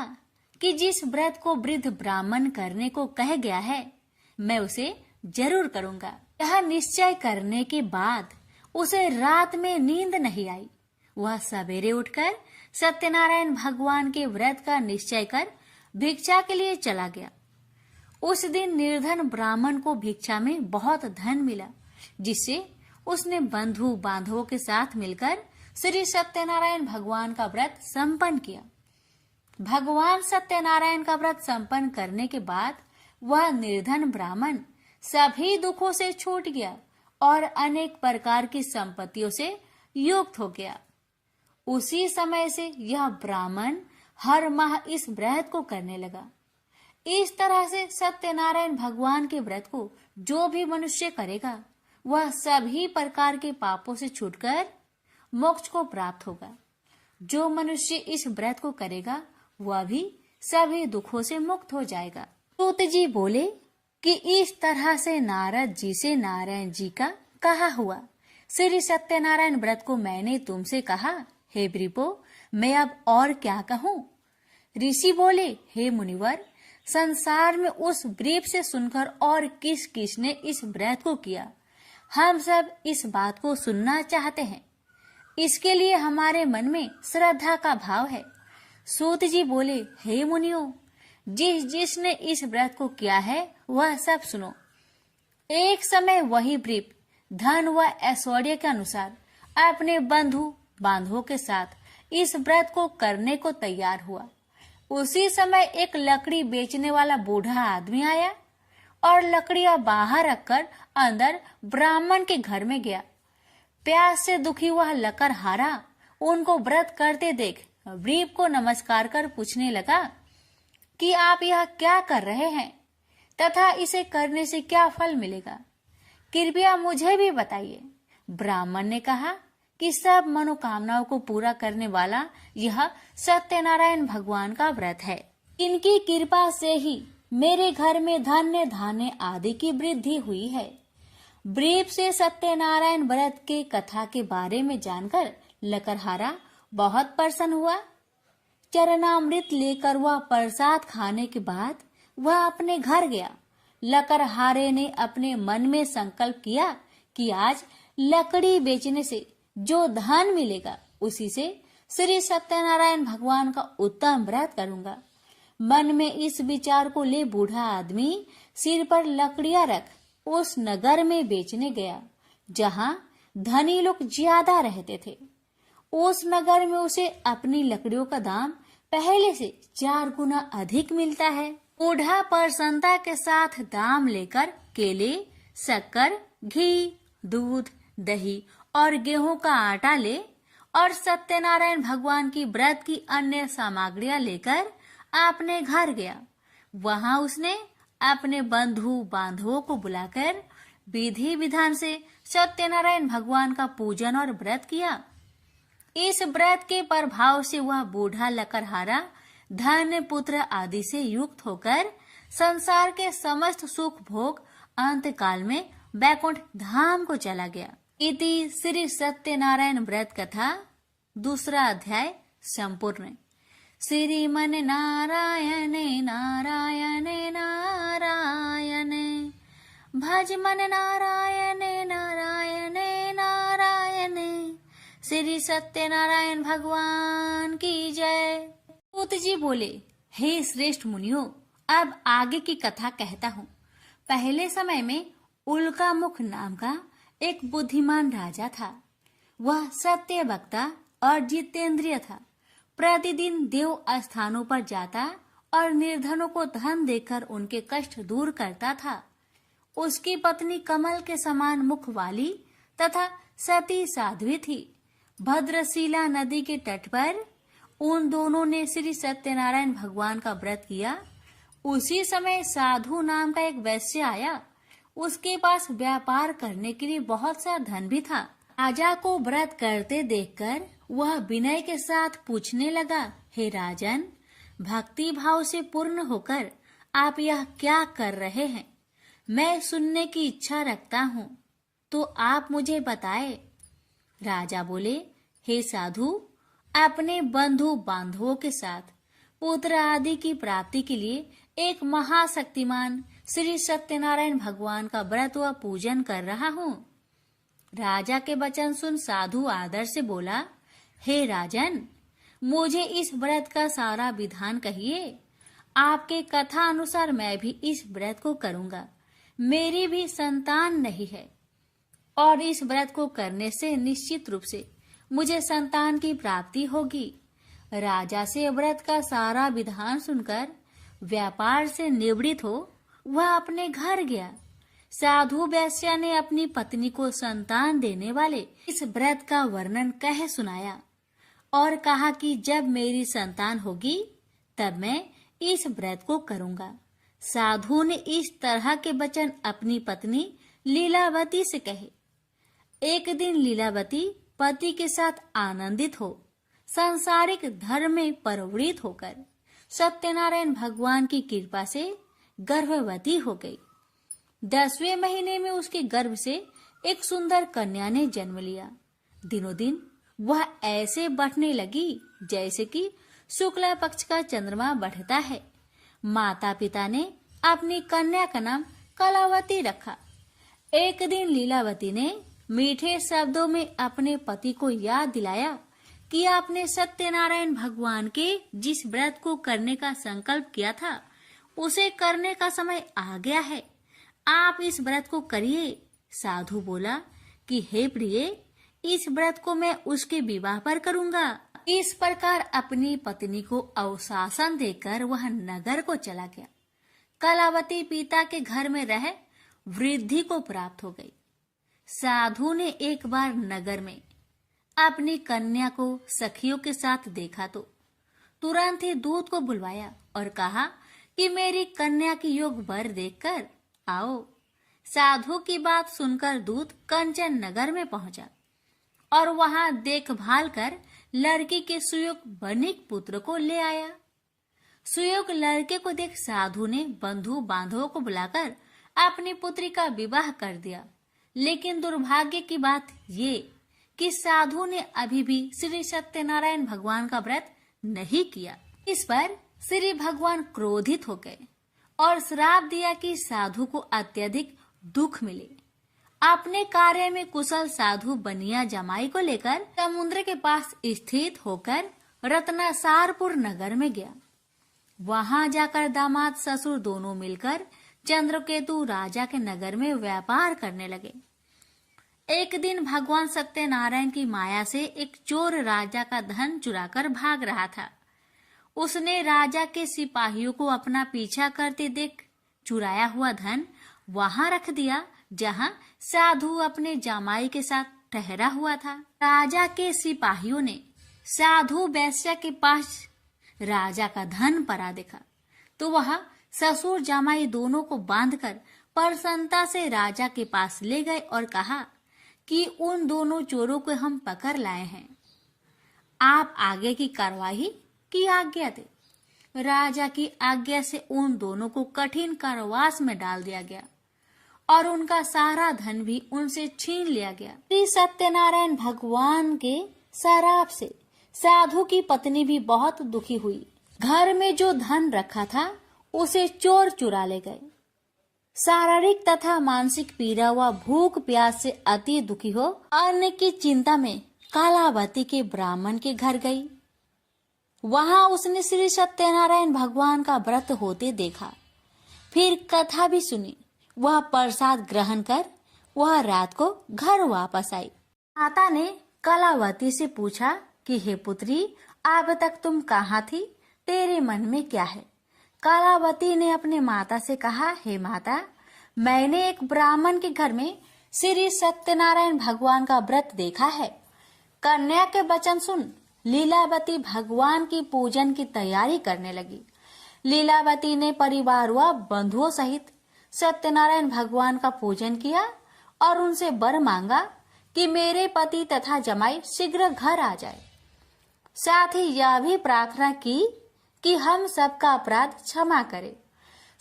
कि जिस व्रत को वृद्ध ब्राह्मण करने को कह गया है, मैं उसे जरूर करूंगा। यह निश्चय करने के बाद उसे रात में नींद नहीं आई। वह सवेरे उठकर सत्यनारायण भगवान के व्रत का निश्चय कर भिक्षा के लिए चला गया। उस दिन निर्धन ब्राह्मण को भिक्षा में बहुत धन मिला, जिससे उसने बंधु बांधवों के साथ मिलकर श्री सत्यनारायण भगवान का व्रत संपन्न किया। भगवान सत्यनारायण का व्रत संपन्न करने के बाद वह निर्धन ब्राह्मण सभी दुखों से छूट गया और अनेक प्रकार की संपत्तियों से युक्त हो गया। उसी समय से यह ब्राह्मण हर माह इस व्रत को करने लगा। इस तरह से सत्यनारायण भगवान के व्रत को जो भी मनुष्य करेगा वह सभी प्रकार के पापों से छूटकर मोक्ष को प्राप्त होगा। जो मनुष्य इस व्रत को करेगा वह भी सभी दुखों से मुक्त हो जाएगा। सूत जी बोले कि इस तरह से नारद जी से नारायण जी का कहा हुआ श्री सत्यनारायण व्रत को मैंने तुमसे कहा। हे ब्रीपो, मैं अब और क्या कहूँ? ऋषि बोले, हे मुनिवर, संसार में उस ब्रीप से सुनकर और किस किस ने इस व्रत को किया, हम सब इस बात को सुनना चाहते हैं। इसके लिए हमारे मन में श्रद्धा का भाव है। सूत जी बोले, हे मुनियों, जिसने इस व्रत को किया है वह सब सुनो। एक समय वही ब्रीप धन व ऐश्वर्य के अनुसार अपने बंधु बांधवों के साथ इस व्रत को करने को तैयार हुआ। उसी समय एक लकड़ी बेचने वाला बूढ़ा आदमी आया और लकड़ियां बाहर रखकर अंदर ब्राह्मण के घर में गया। प्यास से दुखी वह लकड़हारा उनको व्रत करते देख ब्रीप को नमस्कार कर पूछने लगा कि आप यह क्या कर रहे हैं तथा इसे करने से क्या फल मिलेगा, कृपया मुझे भी बताइए। ब्राह्मण ने कहा कि सब मनोकामनाओं को पूरा करने वाला यह सत्यनारायण भगवान का व्रत है। इनकी कृपा से ही मेरे घर में धन्य धान्य आदि की वृद्धि हुई है। ब्रीप से सत्यनारायण व्रत के कथा के बारे में जानकर लकड़हारा बहुत प्रसन्न हुआ। चरणामृत लेकर वह प्रसाद खाने के बाद वह अपने घर गया। लकड़हारे ने अपने मन में संकल्प किया कि आज लकड़ी बेचने से जो धन मिलेगा उसी से श्री सत्यनारायण भगवान का उत्तम व्रत करूंगा। मन में इस विचार को ले बूढ़ा आदमी सिर पर लकड़ियां रख उस नगर में बेचने गया जहां धनी लोग ज्यादा रहते थे। उस नगर में उसे अपनी लकड़ियों का दाम पहले से 4 गुना अधिक मिलता है। बूढ़ा प्रसन्नता के साथ दाम लेकर केले, शक्कर, घी, दूध, दही और गेहूं का आटा ले और सत्यनारायण भगवान की व्रत की अन्य सामग्रियां लेकर अपने घर गया। वहां उसने अपने बंधु बांधवों को बुलाकर विधि विधान से सत्यनारायण भगवान का पूजन और व्रत किया। इस व्रत के प्रभाव से वह बूढ़ा लकड़हारा धन पुत्र आदि से युक्त होकर संसार के समस्त सुख भोग अंत काल में बैकुंठ धाम को चला गया। इति श्री सत्यनारायण व्रत कथा 2 अध्याय संपूर्ण। श्रीमन नारायणे नारायणे नारायणे भज मन नारायणे नारायणे नारायणे। श्री सत्यनारायण भगवान की जय। सूत जी बोले, हे श्रेष्ठ मुनियों, अब आगे की कथा कहता हूँ। पहले समय में उल्कामुख नाम का एक बुद्धिमान राजा था। वह सत्य वक्ता और जितेंद्रिय था। प्रतिदिन देव स्थानों पर जाता और निर्धनों को धन देकर उनके कष्ट दूर करता था। उसकी पत्नी कमल के समान मुख वाली तथा सती साध्वी थी। भद्रशिला नदी के तट पर उन दोनों ने श्री सत्यनारायण भगवान का व्रत किया। उसी समय साधु नाम का एक वैश्य आया। उसके पास व्यापार करने के लिए बहुत सा धन भी था। राजा को व्रत करते देखकर वह विनय के साथ पूछने लगा, हे राजन, भक्ति भाव से पूर्ण होकर आप यह क्या कर रहे हैं? मैं सुनने की इच्छा रखता हूँ, तो आप मुझे बताए। राजा बोले, हे साधु, अपने बंधु बांधवों के साथ पुत्र आदि की प्राप्ति के लिए एक महाशक्तिमान श्री सत्यनारायण भगवान का व्रत व पूजन कर रहा हूँ। राजा के वचन सुन साधु आदर से बोला, हे राजन, मुझे इस व्रत का सारा विधान कहिए। आपके कथा अनुसार मैं भी इस व्रत को करूंगा। मेरी भी संतान नहीं है और इस व्रत को करने से निश्चित रूप से मुझे संतान की प्राप्ति होगी। राजा से व्रत का सारा विधान सुनकर व्यापार से निवृत्त हो वह अपने घर गया। साधु वैश्य ने अपनी पत्नी को संतान देने वाले इस व्रत का वर्णन कह सुनाया और कहा कि जब मेरी संतान होगी तब मैं इस व्रत को करूंगा। साधु ने इस तरह के वचन अपनी पत्नी लीलावती से कहे। एक दिन लीलावती पति के साथ आनंदित हो सांसारिक धर्म में प्रवृत्त होकर सत्यनारायण भगवान की कृपा से गर्भवती हो गई। 10वें महीने में उसके गर्भ से एक सुंदर कन्या ने जन्म लिया। दिनों दिन वह ऐसे बढ़ने लगी जैसे कि शुक्ला पक्ष का चंद्रमा बढ़ता है। माता पिता ने अपनी कन्या का नाम कलावती रखा। एक दिन लीलावती ने मीठे शब्दों में अपने पति को याद दिलाया कि आपने सत्यनारायण भगवान के जिस व्रत को करने का संकल्प किया था उसे करने का समय आ गया है। आप इस व्रत को करिए। साधु बोला कि हे प्रिय, इस व्रत को मैं उसके विवाह पर करूंगा। इस प्रकार अपनी पत्नी को अवशासन देकर वह नगर को चला गया। कलावती पिता के घर में रह वृद्धि को प्राप्त हो गई। साधु ने एक बार नगर में अपनी कन्या को सखियों के साथ देखा तो तुरंत ही दूत को बुलवाया और कहा कि मेरी कन्या की योग वर देखकर आओ। साधु की बात सुनकर दूत कंचन नगर में पहुंचा और वहां देखभाल कर लड़की के सुयोग बनिक पुत्र को ले आया। सुयोग लड़के को देख साधु ने बंधु बांधवों को बुलाकर अपनी पुत्री का विवाह कर दिया। लेकिन दुर्भाग्य की बात ये कि साधु ने अभी भी श्री सत्यनारायण भगवान का व्रत नहीं किया। इस पर श्री भगवान क्रोधित हो गए और श्राप दिया कि साधु को अत्यधिक दुख मिले। अपने कार्य में कुशल साधु बनिया जमाई को लेकर समुद्र के पास स्थित होकर रत्नासारपुर नगर में गया। वहां जाकर दामाद ससुर दोनों मिलकर चंद्रकेतु राजा के नगर में व्यापार करने लगे। एक दिन भगवान सत्यनारायण की माया से एक चोर राजा का धन चुराकर भाग रहा था। उसने राजा के सिपाहियों को अपना पीछा करते देख चुराया हुआ धन वहां रख दिया जहां साधु अपने जामाई के साथ ठहरा हुआ था। राजा के सिपाहियों ने साधु वैश्य के पास राजा का धन पड़ा देखा तो वह ससुर जामाई दोनों को बांधकर प्रसन्नता से राजा के पास ले गए और कहा कि उन दोनों चोरों को हम पकड़ लाए हैं, आप आगे की कार्रवाई की आज्ञा दे। राजा की आज्ञा से उन दोनों को कठिन कारावास में डाल दिया गया और उनका सारा धन भी उनसे छीन लिया गया। श्री सत्यनारायण भगवान के शराप से साधु की पत्नी भी बहुत दुखी हुई। घर में जो धन रखा था उसे चोर चुरा ले गए। शारीरिक तथा मानसिक पीड़ा व भूख प्यास से अति दुखी हो अन्न की चिंता में कालावती के ब्राह्मण के घर गई। वहां उसने श्री सत्यनारायण भगवान का व्रत होते देखा। फिर कथा भी सुनी। वह प्रसाद ग्रहण कर वह रात को घर वापस आई। माता ने कलावती से पूछा कि हे पुत्री, अब तक तुम कहाँ थी? तेरे मन में क्या है? कलावती ने अपने माता से कहा, हे माता, मैंने एक ब्राह्मण के घर में श्री सत्यनारायण भगवान का व्रत देखा है। कन्या के वचन सुन लीलावती भगवान की पूजन की तैयारी करने लगी। लीलावती ने परिवार व बंधुओं सहित सत्यनारायण भगवान का पूजन किया और उनसे वर मांगा कि मेरे पति तथा जमाई शीघ्र घर आ जाए। साथ ही यह भी प्रार्थना की कि हम सबका अपराध क्षमा करे।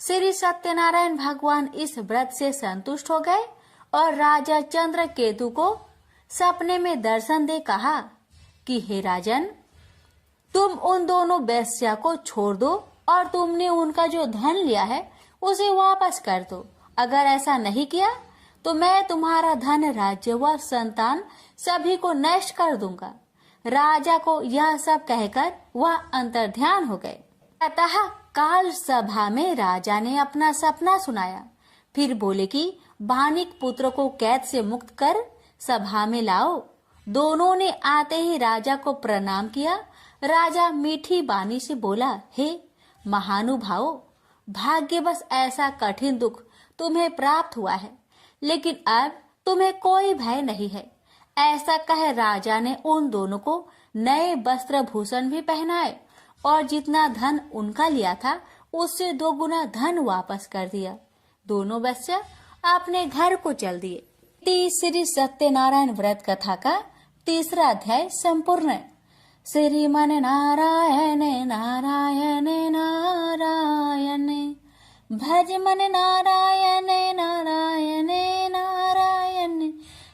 श्री सत्यनारायण भगवान इस व्रत से संतुष्ट हो गए और राजा चंद्रकेतु को सपने में दर्शन दे कहा कि हे राजन, तुम उन दोनों वेश्या को छोड़ दो और तुमने उनका जो धन लिया है उसे वापस कर दो। अगर ऐसा नहीं किया तो मैं तुम्हारा धन, राज्य व संतान सभी को नष्ट कर दूंगा। राजा को यह सब कहकर वह अंतर्ध्यान हो गए। अतः काल सभा में राजा ने अपना सपना सुनाया। फिर बोले कि बानिक पुत्र को कैद से मुक्त कर सभा में लाओ। दोनों ने आते ही राजा को प्रणाम किया। राजा मीठी बानी से बोला, हे महानुभावों, भाग्यवश ऐसा कठिन दुख तुम्हें प्राप्त हुआ है, लेकिन अब तुम्हें कोई भय नहीं है। ऐसा कह राजा ने उन दोनों को नए वस्त्र भूषण भी पहनाए और जितना धन उनका लिया था उससे 2 गुना धन वापस कर दिया। दोनों वेश्या अपने घर को चल दिए। श्री सत्यनारायण व्रत कथा का 3रा अध्याय संपूर्ण। श्रीमन नारायण नारायण नारायण, भज मन नारायण नारायण नारायण।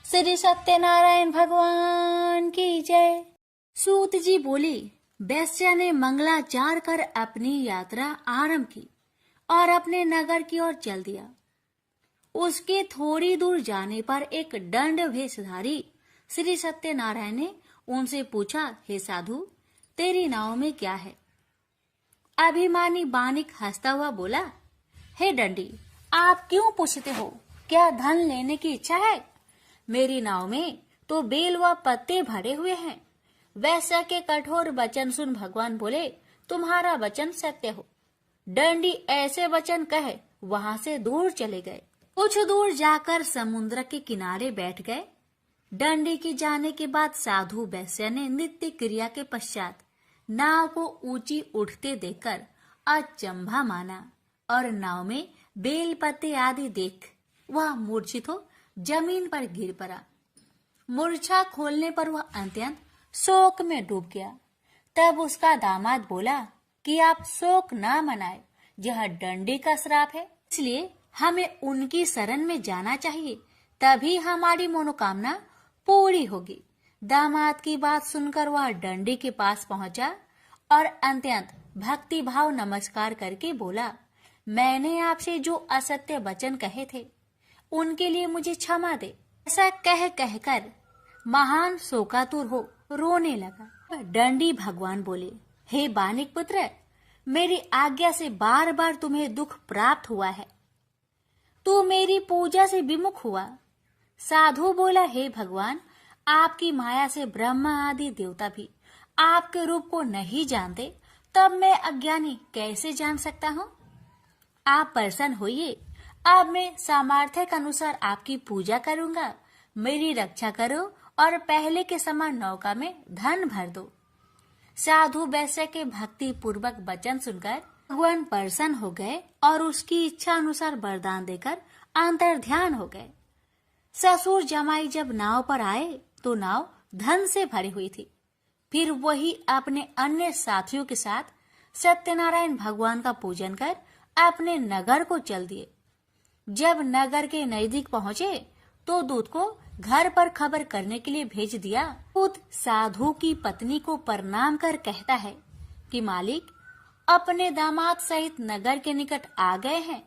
श्री सत्यनारायण भगवान की जय। सूत जी बोले, वैश्या ने मंगलाचार कर अपनी यात्रा आरंभ की और अपने नगर की ओर चल दिया। उसके थोड़ी दूर जाने पर एक दंड वेशधारी श्री सत्यनारायण ने उनसे पूछा, हे साधु, तेरी नाव में क्या है? अभिमानी बानिक हंसता हुआ बोला, हे दंडी, आप क्यों पूछते हो? क्या धन लेने की इच्छा है? मेरी नाव में तो बेल व पत्ते भरे हुए हैं। वैश्य के कठोर वचन सुन भगवान बोले, तुम्हारा वचन सत्य हो। डंडी ऐसे वचन कहे वहां से दूर चले गए। कुछ दूर जाकर समुद्र के किनारे बैठ गए। डंडी के जाने के बाद साधु वैश्य ने नित्य क्रिया के पश्चात नाव को ऊंची उठते देखकर अचंभा माना और नाव में बेल पत्ते आदि देख वह मूर्छित हो जमीन पर गिर पड़ा। मूर्छा खोलने पर वह अत्यंत शोक में डूब गया। तब उसका दामाद बोला कि आप शोक न मनाए, यह डंडी का श्राप है, इसलिए हमें उनकी शरण में जाना चाहिए, तभी हमारी मनोकामना पूरी होगी। दामाद की बात सुनकर वह डंडी के पास पहुंचा और अत्यंत भक्ति भाव नमस्कार करके बोला, मैंने आपसे जो असत्य वचन कहे थे उनके लिए मुझे क्षमा दे। ऐसा कहकर महान शोकातुर हो रोने लगा। डंडी भगवान बोले, हे बानिक पुत्र, मेरी आज्ञा से बार बार तुम्हें दुख प्राप्त हुआ है, तू मेरी पूजा से विमुख हुआ। साधु बोला, हे भगवान, आपकी माया से ब्रह्मा आदि देवता भी आपके रूप को नहीं जानते, तब मैं अज्ञानी कैसे जान सकता हूँ? आप प्रसन्न होइए, अब मैं सामर्थ्य के अनुसार आपकी पूजा करूंगा। मेरी रक्षा करो और पहले के समान नौका में धन भर दो। साधु वैश्य के भक्ति पूर्वक वचन सुनकर भगवान प्रसन्न हो गए और उसकी इच्छा अनुसार वरदान देकर अंतर ध्यान हो गए। ससुर जमाई जब नाव पर आए तो नाव धन से भरी हुई थी। फिर वही अपने अन्य साथियों के साथ सत्यनारायण भगवान का पूजन कर अपने नगर को चल दिए। जब नगर के नजदीक पहुंचे तो दूत को घर पर खबर करने के लिए भेज दिया। दूत साधु की पत्नी को प्रणाम कर कहता है कि मालिक अपने दामाद सहित नगर के निकट आ गए हैं।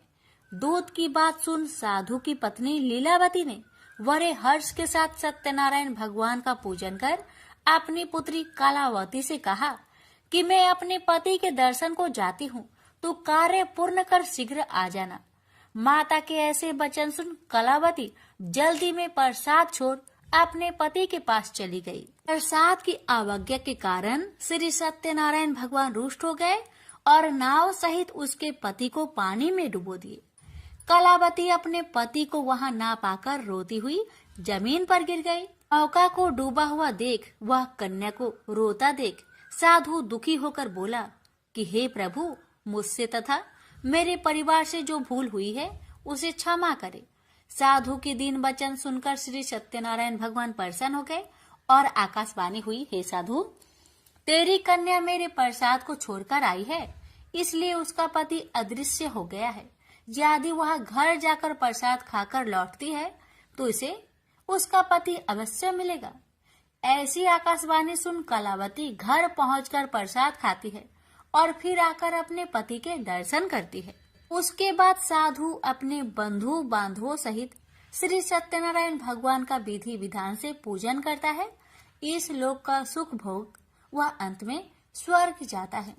दूत की बात सुन साधु की पत्नी लीलावती ने बड़े हर्ष के साथ सत्यनारायण भगवान का पूजन कर अपनी पुत्री कलावती से कहा कि मैं अपने पति के दर्शन को जाती हूँ, तू कार्य पूर्ण कर शीघ्र आ जाना। माता के ऐसे वचन सुन कलावती जल्दी में प्रसाद छोड़ अपने पति के पास चली गई। प्रसाद की अवज्ञा के कारण श्री सत्यनारायण भगवान रुष्ट हो गए और नाव सहित उसके पति को पानी में डुबो दिए। कलावती अपने पति को वहां ना पाकर रोती हुई जमीन पर गिर गई। नौका को डूबा हुआ देख वह कन्या को रोता देख साधु दुखी होकर बोला कि हे प्रभु, मुझसे तथा मेरे परिवार से जो भूल हुई है उसे क्षमा करे। साधु के दीन वचन सुनकर श्री सत्यनारायण भगवान प्रसन्न हो गए और आकाशवाणी हुई, हे साधु, तेरी कन्या मेरे प्रसाद को छोड़कर आई है, इसलिए उसका पति अदृश्य हो गया है। यदि वह घर जाकर प्रसाद खाकर लौटती है तो इसे उसका पति अवश्य मिलेगा। ऐसी आकाशवाणी सुन कलावती घर पहुंचकर प्रसाद खाती है और फिर आकर अपने पति के दर्शन करती है। उसके बाद साधु अपने बंधु बांधवों सहित श्री सत्यनारायण भगवान का विधि विधान से पूजन करता है। इस लोक का सुख भोग वह अंत में स्वर्ग जाता है।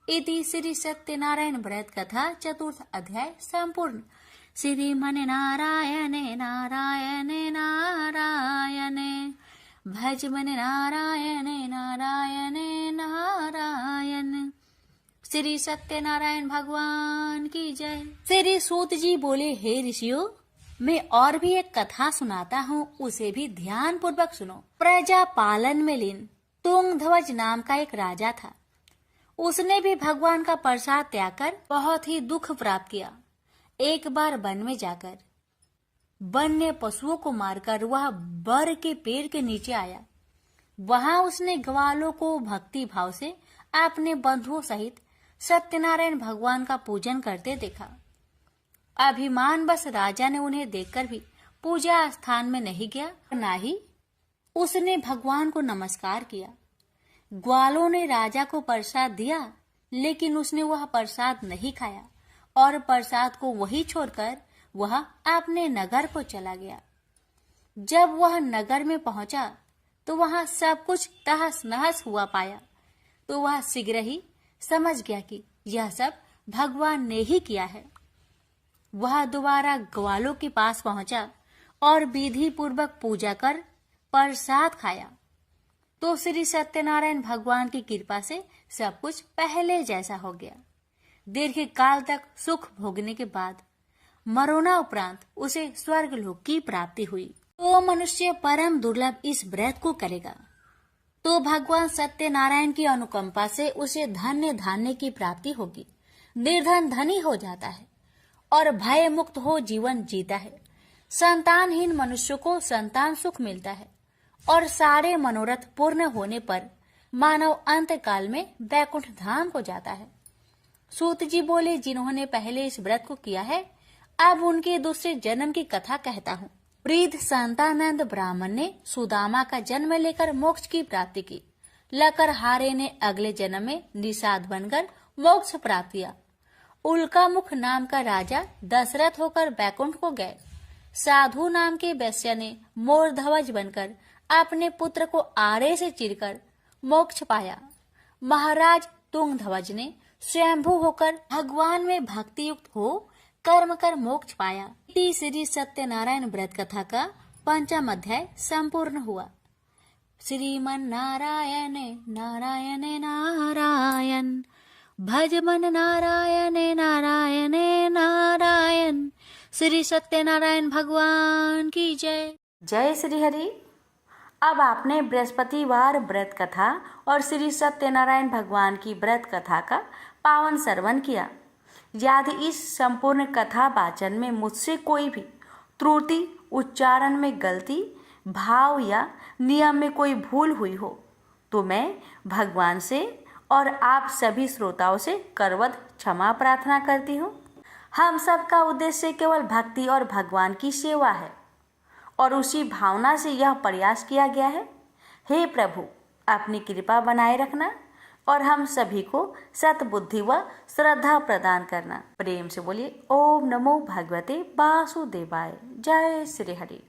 इति श्री सत्यनारायण व्रत कथा चतुर्थ अध्याय संपूर्ण। श्रीमन नारायणे नारायणे नारायणे भज मन नारायणे नारायणे नारायण। श्री सत्यनारायण भगवान की जय। श्री सूत जी बोले, हे ऋषियों, मैं और भी एक कथा सुनाता हूँ, उसे भी ध्यान पूर्वक सुनो। प्रजा पालन में लीन तुंगध्वज नाम का एक राजा था। उसने भी भगवान का प्रसाद त्याग कर बहुत ही दुख प्राप्त किया। एक बार वन में जाकर वन्य पशुओं को मारकर वह बर के पेड़ के नीचे आया। वहां उसने ग्वालों को भक्ति भाव से अपने बंधुओं सहित सत्यनारायण भगवान का पूजन करते देखा। अभिमान बस राजा ने उन्हें देखकर भी पूजा स्थान में नहीं गया, ना ही उसने भगवान को नमस्कार किया। ग्वालों ने राजा को प्रसाद दिया, लेकिन उसने वह प्रसाद नहीं खाया और प्रसाद को वही छोड़कर वह अपने नगर को चला गया। जब वह नगर में पहुंचा तो वहां सब कुछ तहस नहस हुआ पाया, तो वह शीघ्र ही समझ गया कि यह सब भगवान ने ही किया है। वह दोबारा ग्वालों के पास पहुंचा और विधि पूर्वक पूजा कर प्रसाद खाया तो श्री सत्यनारायण भगवान की कृपा से सब कुछ पहले जैसा हो गया। दीर्घ काल तक सुख भोगने के बाद मरोना उपरांत उसे स्वर्ग लोक की प्राप्ति हुई। तो मनुष्य परम दुर्लभ इस व्रत को करेगा तो भगवान सत्यनारायण की अनुकंपा से उसे धन्य धान्य की प्राप्ति होगी, निर्धन धनी हो जाता है और भय मुक्त हो जीवन जीता है। संतानहीन मनुष्य को संतान सुख मिलता है और सारे मनोरथ पूर्ण होने पर मानव अंत काल में वैकुंठ धाम को जाता है। सूत जी बोले, जिन्होंने पहले इस व्रत को किया है अब उनके दूसरे जन्म की कथा कहता हूँ। वृद्ध संतानंद ब्राह्मण ने सुदामा का जन्म लेकर मोक्ष की प्राप्ति की। लकरहारे ने अगले जन्म में निषाद बनकर मोक्ष प्राप्त किया। उल्का मुख नाम का राजा दशरथ होकर वैकुंठ को गए। साधु नाम के वैश्य ने मोर ध्वज बनकर अपने पुत्र को आरे से चीरकर मोक्ष पाया। महाराज तुंग ध्वज ने स्वयंभू होकर भगवान में भक्ति युक्त हो कर्म कर मोक्ष पाया। श्री सत्यनारायण व्रत कथा का 5वां अध्याय संपूर्ण हुआ। श्रीमन नारायण नारायण नारायण भज मन नारायण नारायण नारायण। श्री सत्यनारायण भगवान की जय। जय श्री हरि। अब आपने बृहस्पतिवार व्रत कथा और श्री सत्यनारायण भगवान की व्रत कथा का पावन श्रवण किया। यदि इस संपूर्ण कथा वाचन में मुझसे कोई भी त्रुटि, उच्चारण में गलती, भाव या नियम में कोई भूल हुई हो तो मैं भगवान से और आप सभी श्रोताओं से करवत क्षमा प्रार्थना करती हूँ। हम सबका उद्देश्य केवल भक्ति और भगवान की सेवा है और उसी भावना से यह प्रयास किया गया है। हे प्रभु, अपनी कृपा बनाए रखना और हम सभी को सतबुद्धि व श्रद्धा प्रदान करना। प्रेम से बोलिए ओम नमो भगवते वासुदेवाय। जय श्री हरि।